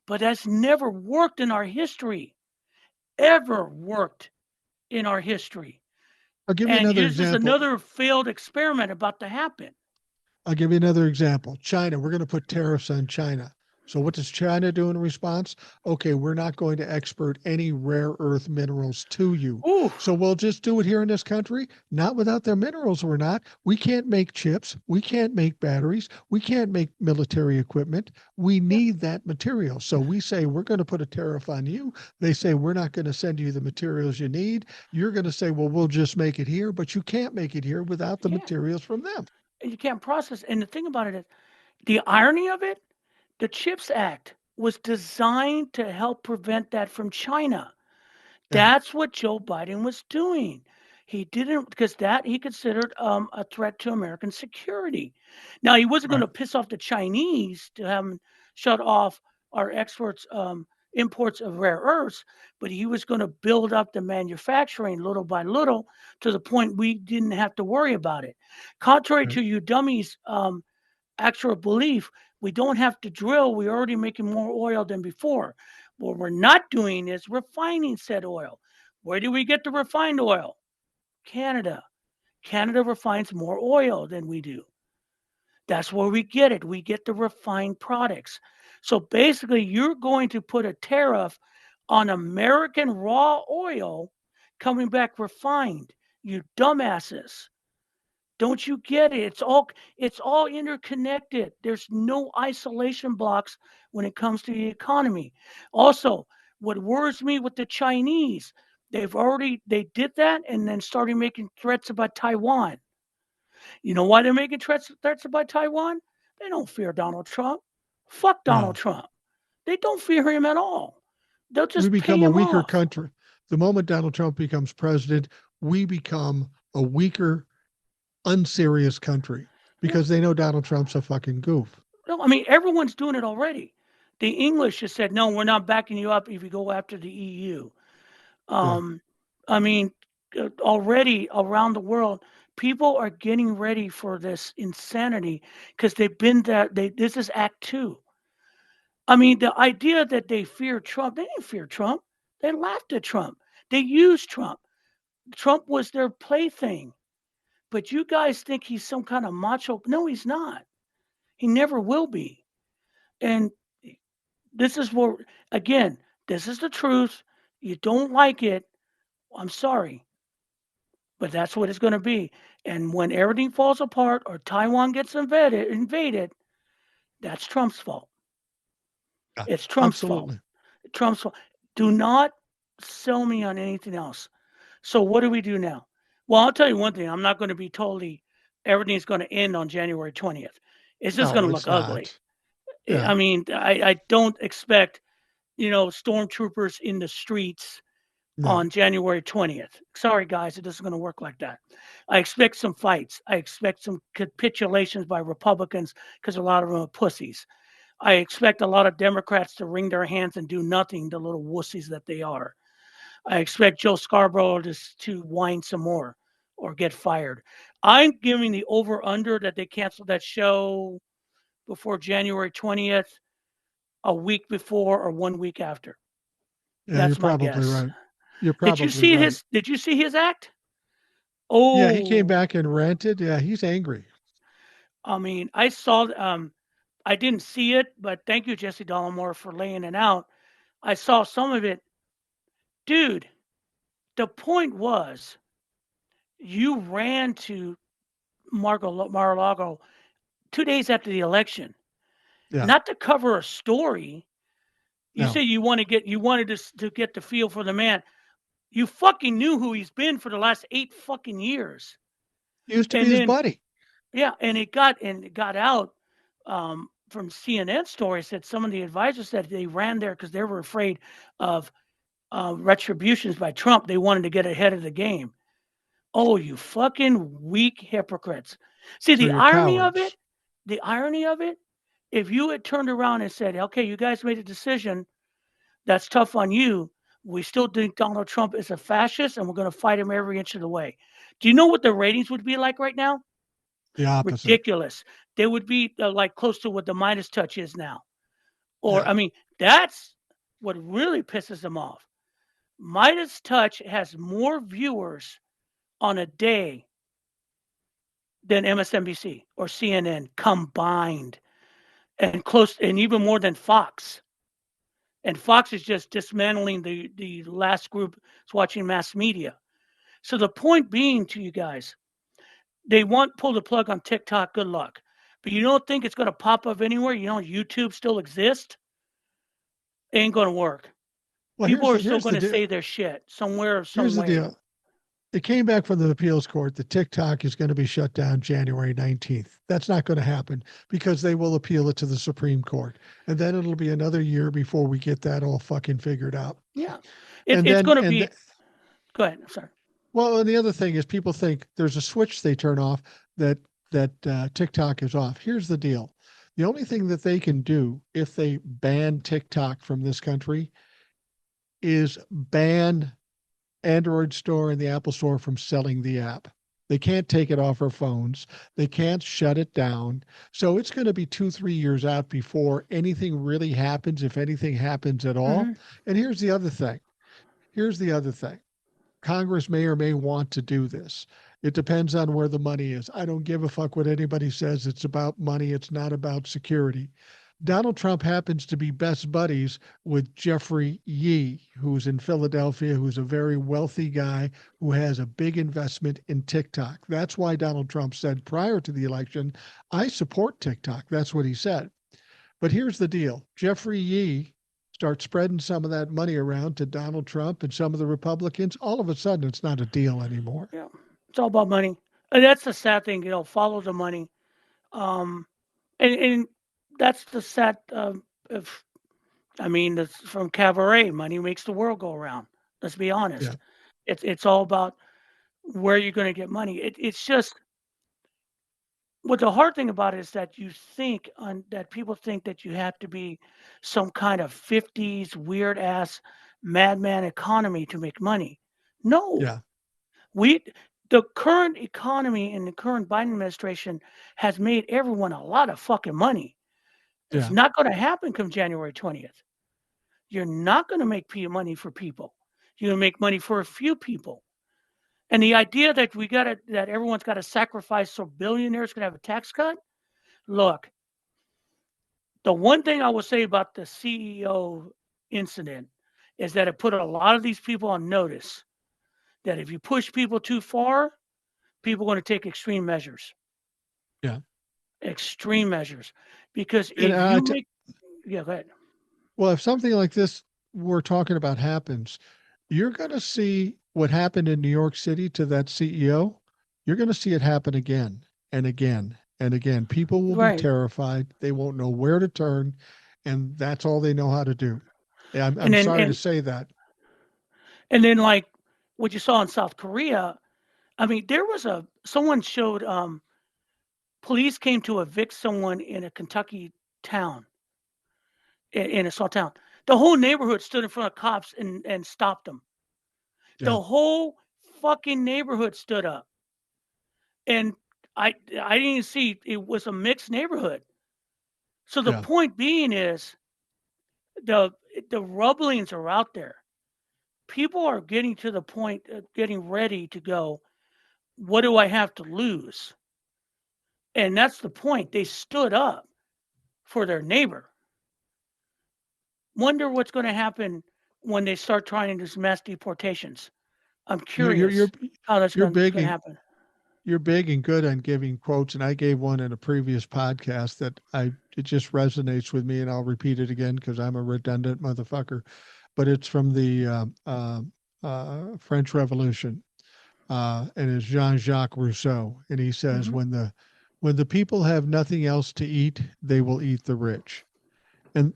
But that's never worked in our history, ever worked. in our history. I'll give you And another this is example. another failed experiment about to happen. I'll give you another example. China, we're going to put tariffs on China. So what does China do in response? Okay, we're not going to export any rare earth minerals to you. Ooh, So we'll just do it here in this country. Not without their minerals, we're not. We can't make chips. We can't make batteries. We can't make military equipment. We yeah, need that material. So we say we're going to put a tariff on you. They say we're not going to send you the materials you need. You're going to say, well, we'll just make it here, but you can't make it here without the you can't. materials from them. You can't process. And the thing about it is, the irony of it, the CHIPS Act was designed to help prevent that from China. Yeah, That's what Joe Biden was doing. He didn't because that he considered a threat to American security. Now he wasn't going right. to piss off the Chinese to have them shut off our exports, imports of rare earths, but he was going to build up the manufacturing little by little to the point we didn't have to worry about it. Contrary Right. to you dummies' actual belief, we don't have to drill. We're already making more oil than before. What we're not doing is refining said oil. Where do we get the refined oil? Canada. Canada refines more oil than we do. That's where we get it. We get the refined products. So basically, you're going to put a tariff on American raw oil coming back refined. You dumbasses. Don't you get it? It's all interconnected. There's no isolation blocks when it comes to the economy. Also, what worries me with the Chinese, they did that and then started making threats about Taiwan. You know why they're making threats about Taiwan? They don't fear Donald Trump. Fuck Donald No, Trump. They don't fear him at all. They'll we just pay become a him weaker off. country. The moment Donald Trump becomes president, we become a weaker, unserious country Yeah. because they know Donald Trump's a fucking goof. No, I mean everyone's doing it already. The English has said, no, we're not backing you up if you go after the EU. Yeah. Um, I mean, already around the world, people are getting ready for this insanity because they've been there. This is Act Two. I mean, the idea that they fear Trump, they didn't fear Trump. They laughed at Trump. They used Trump. Trump was their plaything. But you guys think he's some kind of macho. No, he's not. He never will be. And this is where, again, this is the truth. You don't like it. I'm sorry, but that's what it's going to be. And when everything falls apart or Taiwan gets invaded, that's Trump's fault. Yeah, It's Trump's fault. absolutely. Trump's fault. Do not sell me on anything else. So what do we do now? Well, I'll tell you one thing. I'm not going to be totally everything's going to end on January 20th. It's just going No, to it's look ugly. not. Yeah. I mean, I don't expect, stormtroopers in the streets No. on January 20th. Sorry, guys, it isn't going to work like that. I expect some fights. I expect some capitulations by Republicans because a lot of them are pussies. I expect a lot of Democrats to wring their hands and do nothing, the little wussies that they are. I expect Joe Scarborough to whine some more or get fired. I'm giving the over under that they canceled that show before January 20th, a week before or 1 week after. Yeah, you're That's my probably guess. right. You're Did you probably see right. his did you see his act? Yeah, he came Oh, back and ranted. Yeah, he's angry. I mean, I saw I didn't see it, but thank you, Jesse Dollamore, for laying it out. I saw some of it. Dude, the point was you ran to Mar-a-Lago 2 days after the election, Yeah. not to cover a story. You say No. you wanted to get the feel for the man. You fucking knew who he's been for the last 8 fucking years. Used to be And his then buddy. yeah, and it got out from CNN story said some of the advisors said they ran there because they were afraid of retributions by Trump. They wanted to get ahead of the game. Oh, you fucking weak hypocrites. See, So you're cowards. the irony of it, if you had turned around and said, okay, you guys made a decision, that's tough on you. We still think Donald Trump is a fascist and we're going to fight him every inch of the way. Do you know what the ratings would be like right now? The opposite. Ridiculous. They would be like close to what the Midas touch is now. Or, Yeah. I mean, that's what really pisses them off. Midas Touch has more viewers on a day than MSNBC or CNN combined, and close, and even more than Fox. And Fox is just dismantling the last group that's watching mass media. So the point being to you guys, they want pull the plug on TikTok. Good luck, but you don't think it's going to pop up anywhere? You know, YouTube still exists. It ain't going to work. Well, People are still here's going the to deal. say their shit somewhere, Here's some the way. deal. It came back from the appeals court that TikTok is going to be shut down January 19th. That's not going to happen because they will appeal it to the Supreme Court. And then it'll be another year before we get that all fucking figured out. Yeah, And it's then, going to and be. th- Go ahead. I'm sorry. well, and the other thing is people think there's a switch they turn off that TikTok is off. Here's the deal. The only thing that they can do if they ban TikTok from this country is ban Android store and the Apple store from selling the app. They can't take it off our phones. They can't shut it down. So it's going to be 2, 3 years out before anything really happens, if anything happens at all. Hmm. And here's the other thing. Here's the other thing. Congress may or may want to do this. It depends on where the money is. I don't give a fuck what anybody says. It's about money. It's not about security. Donald Trump happens to be best buddies with Jeffrey Yee, who's in Philadelphia, who's a very wealthy guy who has a big investment in TikTok. That's why Donald Trump said prior to the election, I support TikTok. That's what he said. But here's the deal. Jeffrey Yee starts spreading some of that money around to Donald Trump and some of the Republicans. All of a sudden, it's not a deal anymore. Yeah, it's all about money, and that's the sad thing. Follow the money. Um, and that's the sad. If I mean, that's from Cabaret. Money makes the world go around. Let's be Yeah. honest. It's all about where you're going to get money. It's just what the hard thing about it is that that people think that you have to be some kind of 50s weird ass madman economy to make money. No, Yeah. we the current economy and the current Biden administration has made everyone a lot of fucking money. It's Yeah. not going to happen come January 20th. You're not going to make money for people. You're going to make money for a few people. And the idea that that everyone's got to sacrifice so billionaires can have a tax cut. Look, the one thing I will say about the CEO incident is that it put a lot of these people on notice that if you push people too far, people are going to take extreme measures. Yeah. Extreme measures. Because And if you make, yeah, go ahead. well, if something like this we're talking about happens, you're going to see what happened in New York City to that CEO. You're going to see it happen again and again and again. People will be Right. terrified. They won't know where to turn, and that's all they know how to do. Yeah, And I'm then, sorry to say that. and then like what you saw in South Korea, I mean, there was someone showed, police came to evict someone in a Kentucky town, in a small town. The whole neighborhood stood in front of cops and stopped them. Yeah, The whole fucking neighborhood stood up. And I didn't even see it was a mixed neighborhood. So the yeah. point being is the the rumblings are out there. People are getting to the point of getting ready to go, what do I have to lose? And that's the point. They stood up for their neighbor. Wonder what's going to happen when they start trying these mass deportations. I'm You're you're you're curious how that's you're going big to and happen. you're big and good on giving quotes, and I gave one in a previous podcast that I it just resonates with me, and I'll repeat it again because I'm a redundant motherfucker. But it's from the French Revolution, and it's Jean-Jacques Rousseau, and he says, Hmm. when the people have nothing else to eat, they will eat the rich." And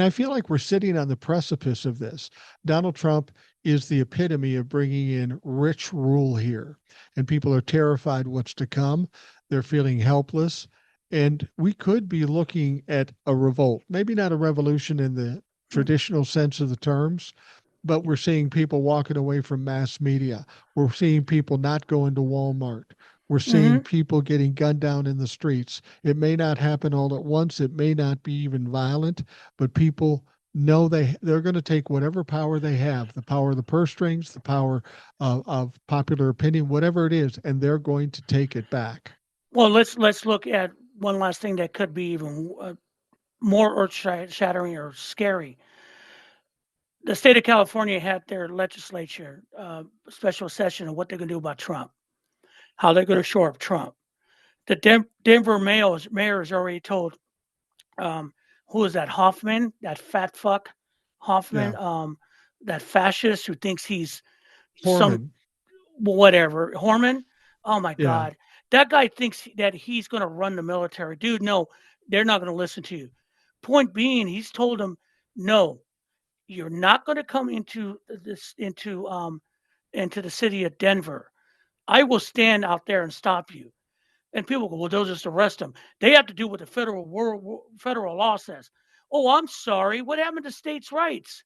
I feel like we're sitting on the precipice of this. Donald Trump is the epitome of bringing in rich rule here, and people are terrified what's to come. They're feeling helpless, and we could be looking at a revolt. Maybe not a revolution in the traditional sense of the terms, but we're seeing people walking away from mass media. We're seeing people not going to Walmart. We're seeing Hmm. people getting gunned down in the streets. It may not happen all at once. It may not be even violent, but people no, they're going to take whatever power they have, the power of the purse strings, the power of popular opinion, whatever it is, and they're going to take it back. Well, let's look at one last thing that could be even more earth shattering or scary. The state of California had their legislature special session of what they're going to do about Trump, how they're going to shore up Trump. The Denver mayor has already told um, who is that Hoffman, that fat fuck Yeah. Hoffman, that fascist who thinks he's some Horman. whatever Horman. Oh my Yeah. God, that guy thinks that he's going to run the military, dude. No, they're not going to listen to you. Point being, he's told them, no, you're not going to come into the city of Denver. I will stand out there and stop you. And people go, well, they'll just arrest them. They have to do what the federal law says. Oh, I'm sorry. What happened to states' rights?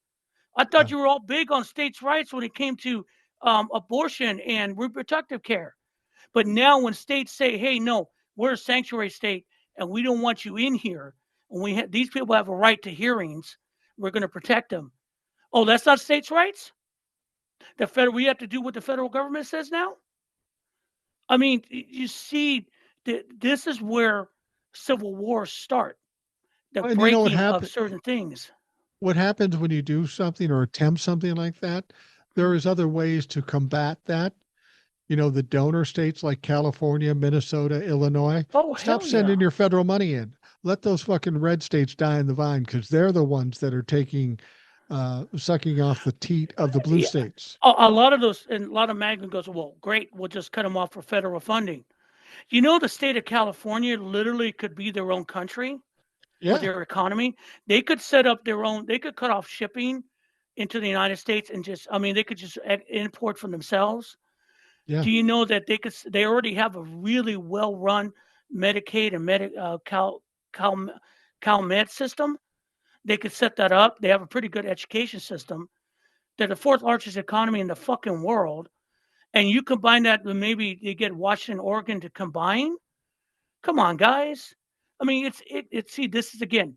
I thought Yeah. you were all big on states' rights when it came to abortion and reproductive care. But now, when states say, "Hey, no, we're a sanctuary state, and we don't want you in here, and these people have a right to hearings, we're going to protect them." Oh, that's not states' rights. We have to do what the federal government says now. I mean, you see, this is where civil wars start. The And you know breaking of certain things. what happens when you do something or attempt something like that? There is other ways to combat that. The donor states like California, Minnesota, Illinois, Oh, stop hell yeah. sending your federal money in. Let those fucking red states die in the vine because they're the ones that are sucking off the teat of the blue Yeah. states. A lot of those, and a lot of Magna goes, well, great, we'll just cut them off for federal funding. You know, the state of California literally could be their own country with Yeah, their economy. They could set up they could cut off shipping into the United States and they could just import from themselves. yeah, Do you know that they already have a really well run Medicaid and Cal, CalMed system? They could set that up. They have a pretty good education system. They're the fourth largest economy in the fucking world. And you combine that with maybe you get Washington, Oregon to combine. Come on, guys. I mean, see, this is again,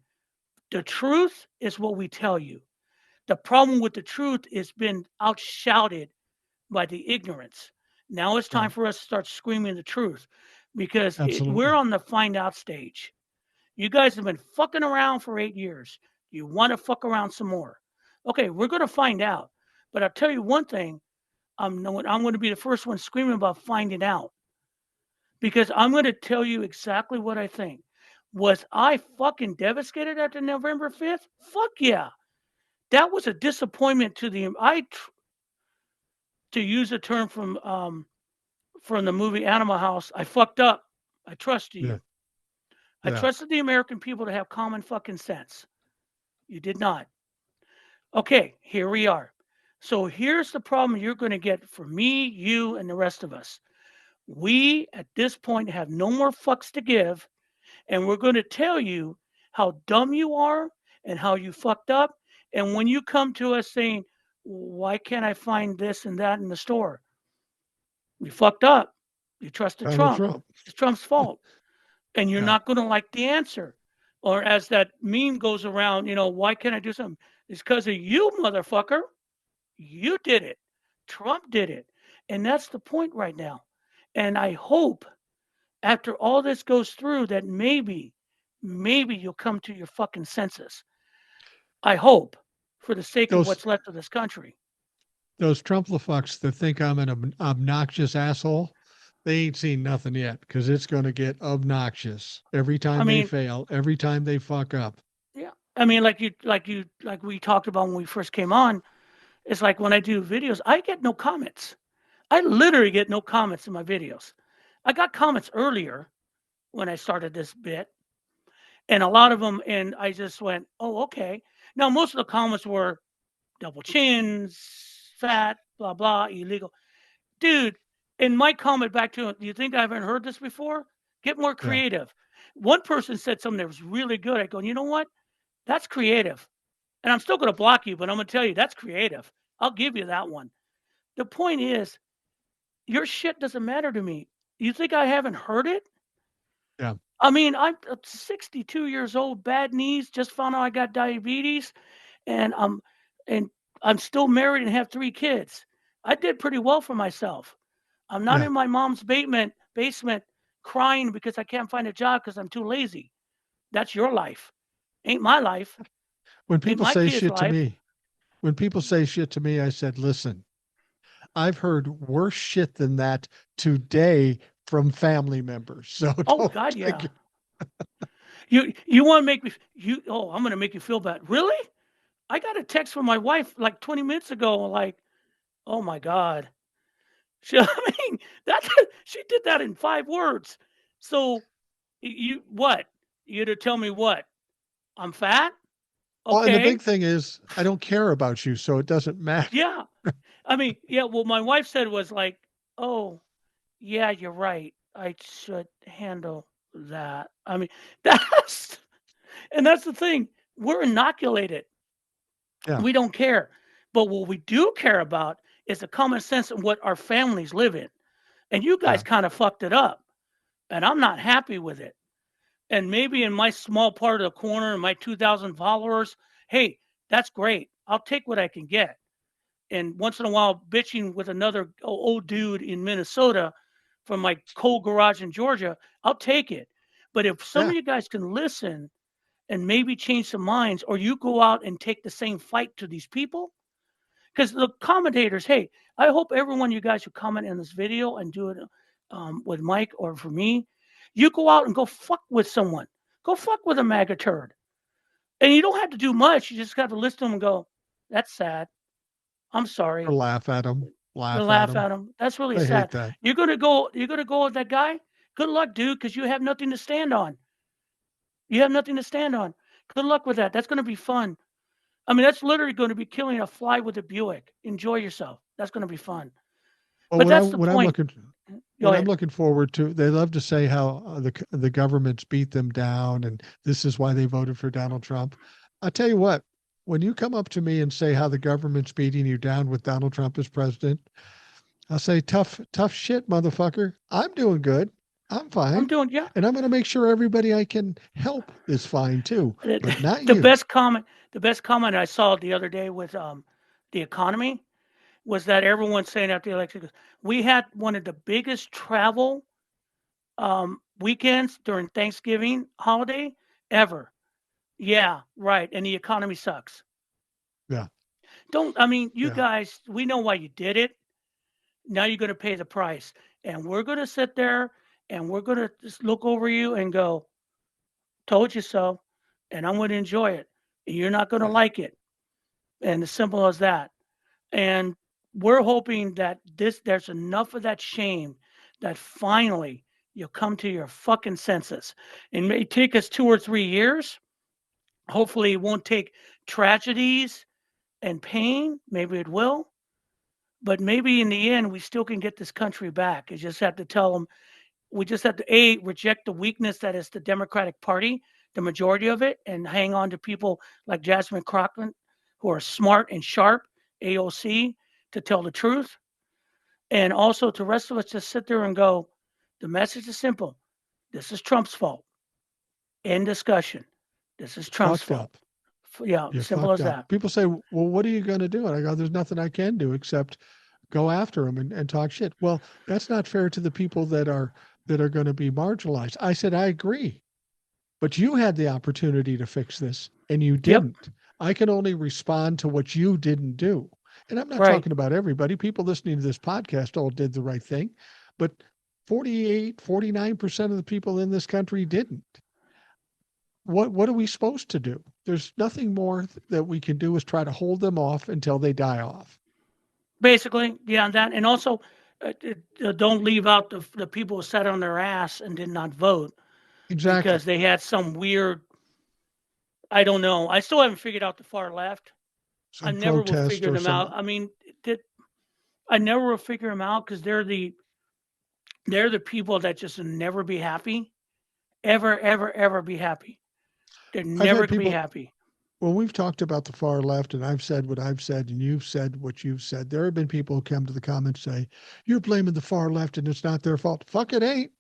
the truth is what we tell you. The problem with the truth is been outshouted by the ignorance. Now it's yeah, time for us to start screaming the truth because we're absolutely. on the find out stage. You guys have been fucking around for 8 years. You want to fuck around some more. Okay, we're going to find out. But I'll tell you one thing, I'm going to be the first one screaming about finding out because I'm going to tell you exactly what I think. Was I fucking devastated after November 5th? Fuck yeah. That was a disappointment to to use a term from the movie Animal House. I fucked up. I trusted Yeah, you. I yeah. trusted the American people to have common fucking sense. You did not. Okay, here we are. So here's the problem you're going to get for me, you, and the rest of us. We, at this point, have no more fucks to give, and we're going to tell you how dumb you are and how you fucked up. And when you come to us saying, why can't I find this and that in the store? You fucked up. You trusted Donald Trump. Trump. It's Trump's fault. And you're Yeah, not going to like the answer. Or as that meme goes around, why can't I do something? It's because of you, motherfucker. You did it. Trump did it. And that's the point right now. And I hope after all this goes through that maybe you'll come to your fucking senses. I hope for the sake of those what's left of this country. those Trumplafucks that think I'm an obnoxious asshole, they ain't seen nothing yet because it's going to get obnoxious every I time they mean, fail, every time they fuck up. yeah. I mean, like we talked about when we first came on, it's like when I do videos, I get no comments. I literally get no comments in my videos. I got comments earlier when I started this bit, and a lot of them, and I just went, oh, okay. Now, most of the comments were double chins, fat, blah, blah, illegal. Dude, and my comment back to him, do you think I haven't heard this before? Get more Yeah, creative. One person said something that was really good. I go, you know what? That's creative. And I'm still going to block you, but I'm going to tell you that's creative. I'll give you that one. The point is, your shit doesn't matter to me. You think I haven't heard it? yeah, I mean, I'm 62 years old, bad knees, just found out I got diabetes. and and I'm still married and have 3 kids. I did pretty well for myself. I'm not Yeah. in my mom's basement crying because I can't find a job because I'm too lazy. That's your life. Ain't my life. When Ain't people my say kid's shit to life. me, when people say shit to me, I said, listen, I've heard worse shit than that today from family members. So Oh don't God, yeah. think, You want to make me you? Oh, I'm gonna make you feel bad. Really? I got a text from my wife like 20 minutes ago. Like, oh my God. She, I mean, that she did that in 5 words. So you what? You to tell me what? I'm fat? well, and the Okay. big thing is, I don't care about you, so it doesn't matter. Yeah. I mean, yeah. What my wife said was like, oh, yeah, you're right. I should handle that. I mean, that's and that's the thing. We're inoculated. Yeah. We don't care. But what we do care about is the common sense of what our families live in. And you guys Yeah. kind of fucked it up. And I'm not happy with it. And maybe in my small part of the corner and my 2,000 followers, hey, that's great. I'll take what I can get. And once in a while, bitching with another old dude in Minnesota from my cold garage in Georgia, I'll take it. But if some Yeah. of you guys can listen and maybe change some minds, or you go out and take the same fight to these people, because the commentators, hey, I hope everyone you guys who comment in this video and do it with Mike or for me, you go out and go fuck with someone. Go fuck with a MAGA turd. And you don't have to do much. You just got to listen to them and go, that's sad. I'm Or sorry. laugh at them. You Laugh at laugh them. at them. That's really They hate sad. that. You're gonna go with that guy? Good luck, dude, because you have nothing to stand on. You have nothing to stand on. Good luck with that. That's gonna be fun. I mean, that's literally going to be killing a fly with a Buick. Enjoy yourself. That's going to be fun. Well, But that's the what I'm point. looking Go what I'm ahead. looking forward to, they love to say how the government's beat them down, and this is why they voted for Donald Trump. I tell you what, when you come up to me and say how the government's beating you down with Donald Trump as president, I'll say tough shit, motherfucker. I'm doing good. I'm I'm fine, doing yeah. and I'm going to make sure everybody I can help is fine too, but not The you. best comment I saw the other day with the economy was that everyone's saying after the election, we had one of the biggest travel weekends during Thanksgiving holiday ever. Yeah, right. And the economy sucks. Yeah, Don't I mean you yeah. guys? We know why you did it. Now you're going to pay the price, and we're going to sit there and we're going to just look over you and go, "Told you so," and I'm going to enjoy it. And you're not going to like it, and as simple as that. And we're hoping that there's enough of that shame that finally you'll come to your fucking senses. It may take us 2 or 3 years. Hopefully, it won't take tragedies and pain. Maybe it will. But maybe in the end, we still can get this country back. You just have to tell them we just have to reject the weakness that is the Democratic Party, the majority of it, and hang on to people like Jasmine Crockett, who are smart and sharp, AOC, to tell the truth. And also to the rest of us just sit there and go, the message is simple. This is Trump's fault. End discussion. This is You Trump's fucked fault. up. Yeah, You simple fucked as up. that. People say, well, what are you going to do? And I go, there's nothing I can do except go after them and talk shit. Well, that's not fair to the people that are going to be marginalized. I said, I agree, but you had the opportunity to fix this and you Yep. didn't. I can only respond to what you didn't do. And I'm not Right. talking about everybody. People listening to this podcast all did the right thing, but 48, 49% of the people in this country didn't. What are we supposed to do? There's nothing more that we can do is try to hold them off until they die off. Basically, yeah, that. And also, don't leave out the people who sat on their ass and did not vote Exactly. because they had some weird, I don't know. I still haven't figured out the far left. I Some never will protest figure or them out. some I mean, did, I never will figure them out because they're the people that just never be happy, ever, ever, ever be happy. They're I've never had gonna be people happy. when we've talked about the far left and I've said what I've said and you've said what you've said, there have been people who come to the comments say, you're blaming the far left and it's not their fault. Fuck it ain't.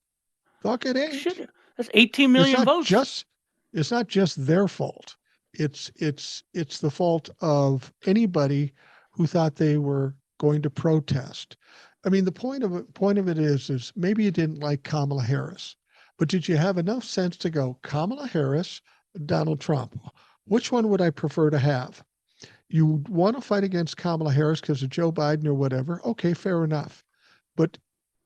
Fuck it ain't. Shit, that's 18 It's million not votes. just it's not just their fault. it's the fault of anybody who thought they were going to protest. I mean, the point of it is maybe you didn't like Kamala Harris, but did you have enough sense to go Kamala Harris, Donald Trump? Which one would I prefer to have? You want to fight against Kamala Harris because of Joe Biden or whatever? Okay, fair enough. But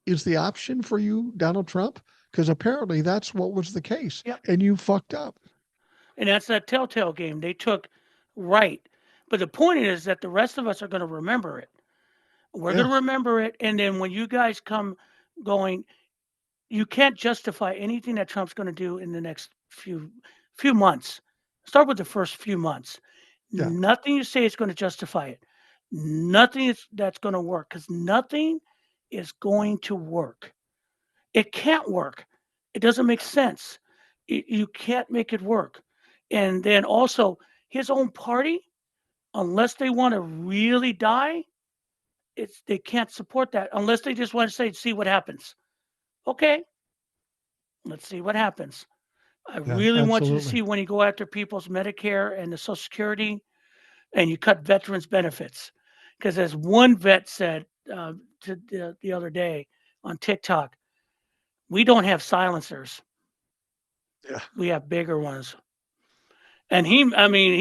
is the option for you Donald Trump? Because apparently that's what was the case, Yep. and you fucked up. And that's that telltale game. They took right. But the point is that the rest of us are going to remember it. We're going Yeah, to remember it. And then when you guys come going, you can't justify anything that Trump's going to do in the next few months. Start with the first few months. yeah, Nothing you say is going to justify it. Nothing that's going to work because nothing is going to work. It can't work. It doesn't make sense. You can't make it work. And then also his own party, unless they want to really die, they can't support that unless they just want to say, see what happens. Okay, let's see what happens. I yeah, really want you to absolutely. see when you go after people's Medicare and the Social Security and you cut veterans' benefits. Because as one vet said the other day on TikTok, we don't have silencers. Yeah. We have bigger ones. And he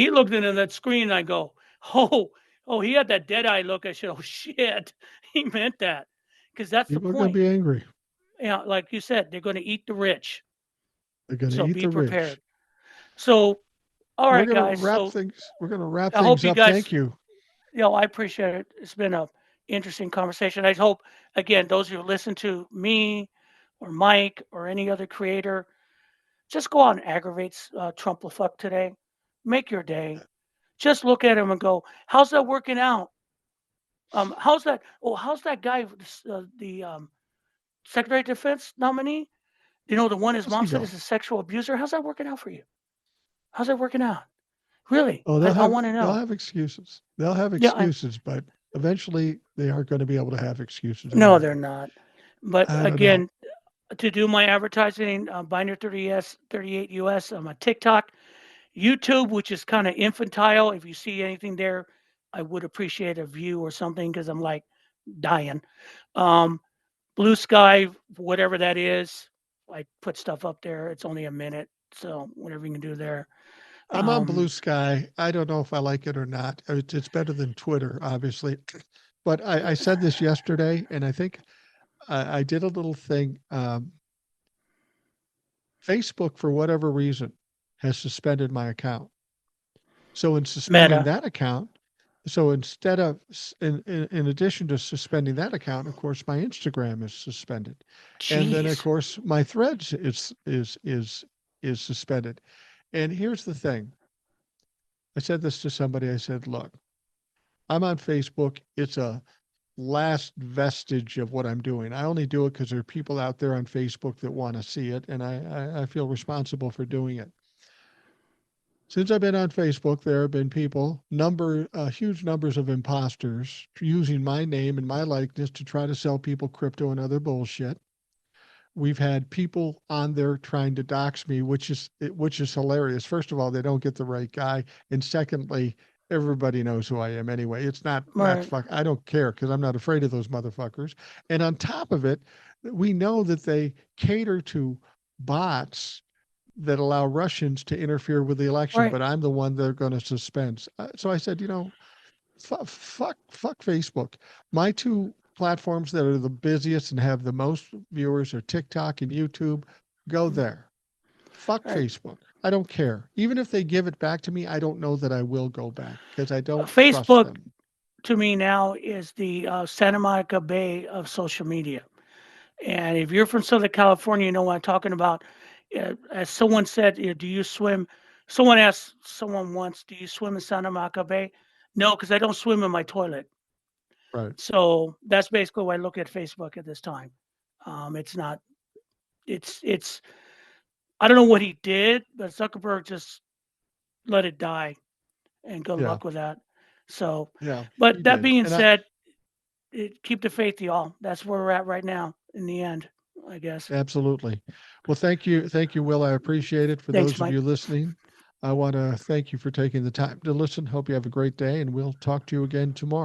looked into that screen and I go, oh, oh, he had that dead eye look. I said, oh, shit. He meant that. Because that's the People are going to point. be angry. Yeah, like you said, they're going to eat the rich. They're going to So eat be the rich. prepared. So, all We're right, going to guys. wrap So things. We're going to wrap I hope things you up. guys, Thank you. I appreciate it. It's been a interesting conversation. I hope, again, those who listen to me or Mike or any other creator, just go out and aggravate Trump LaFuck today. Make your day. Just look at him and go, how's that working out? How's that? Oh, how's that guy, the Secretary of Defense nominee? You know, the one his How's mom he said doing? is a sexual abuser. How's that working out for you? How's that working out? Really? Oh, I want to they'll know. have excuses. They'll have Yeah, excuses, but eventually they aren't going to be able to have excuses no, they're anymore. not. But I don't know. again, to do my advertising, Binder 30S, 38 US, I'm on TikTok, YouTube, which is kind of infantile. If you see anything there, I would appreciate a view or something because I'm like dying. Um, Blue Sky, whatever that is, I put stuff up there. It's only a minute, so whatever you can do there. I'm on Um, Blue Sky. I don't know if I like it or not. It's better than Twitter, obviously. But I said this yesterday, and I think I did a little thing. Facebook, for whatever reason, has suspended my account. So in suspending Meta, that account, so instead of in addition to suspending that account, of course, my Instagram is suspended, and then of jeez, course my Threads is suspended. And here's the thing: I said this to somebody. I said, "Look, I'm on Facebook. It's a last vestige of what I'm doing. I only do it because there are people out there on Facebook that want to see it, and I feel responsible for doing it. Since I've been on Facebook, there have been huge numbers of imposters using my name and my likeness to try to sell people crypto and other bullshit. We've had people on there trying to dox me, which is hilarious. First of all, they don't get the right guy, and secondly, everybody knows who I am anyway. It's not right, fuck. I don't care because I'm not afraid of those motherfuckers. And on top of it, we know that they cater to bots that allow Russians to interfere with the election, right. but I'm the one they're going to suspend. So I said, fuck Facebook. My two platforms that are the busiest and have the most viewers are TikTok and YouTube. Go Mm, there. Fuck right. Facebook. I don't care. Even if they give it back to me, I don't know that I will go back because I don't trust Facebook them. to me now is the Santa Monica Bay of social media. And if you're from Southern California, you know what I'm talking about. As someone said, do you swim? Someone asked someone once, do you swim in Santa Monica Bay? No, because I don't swim in my toilet. Right. So that's basically why I look at Facebook at this time. It's not. It's. I don't know what he did, but Zuckerberg just let it die, and good Yeah. luck with that. So, Yeah. but He that did. being And I said, keep the faith, y'all. That's where we're at right now. In the end, I guess. absolutely. Well, thank you. Thank you, Will. I appreciate it. For Thanks, those of Mike. you listening, I want to thank you for taking the time to listen. Hope you have a great day, and we'll talk to you again tomorrow.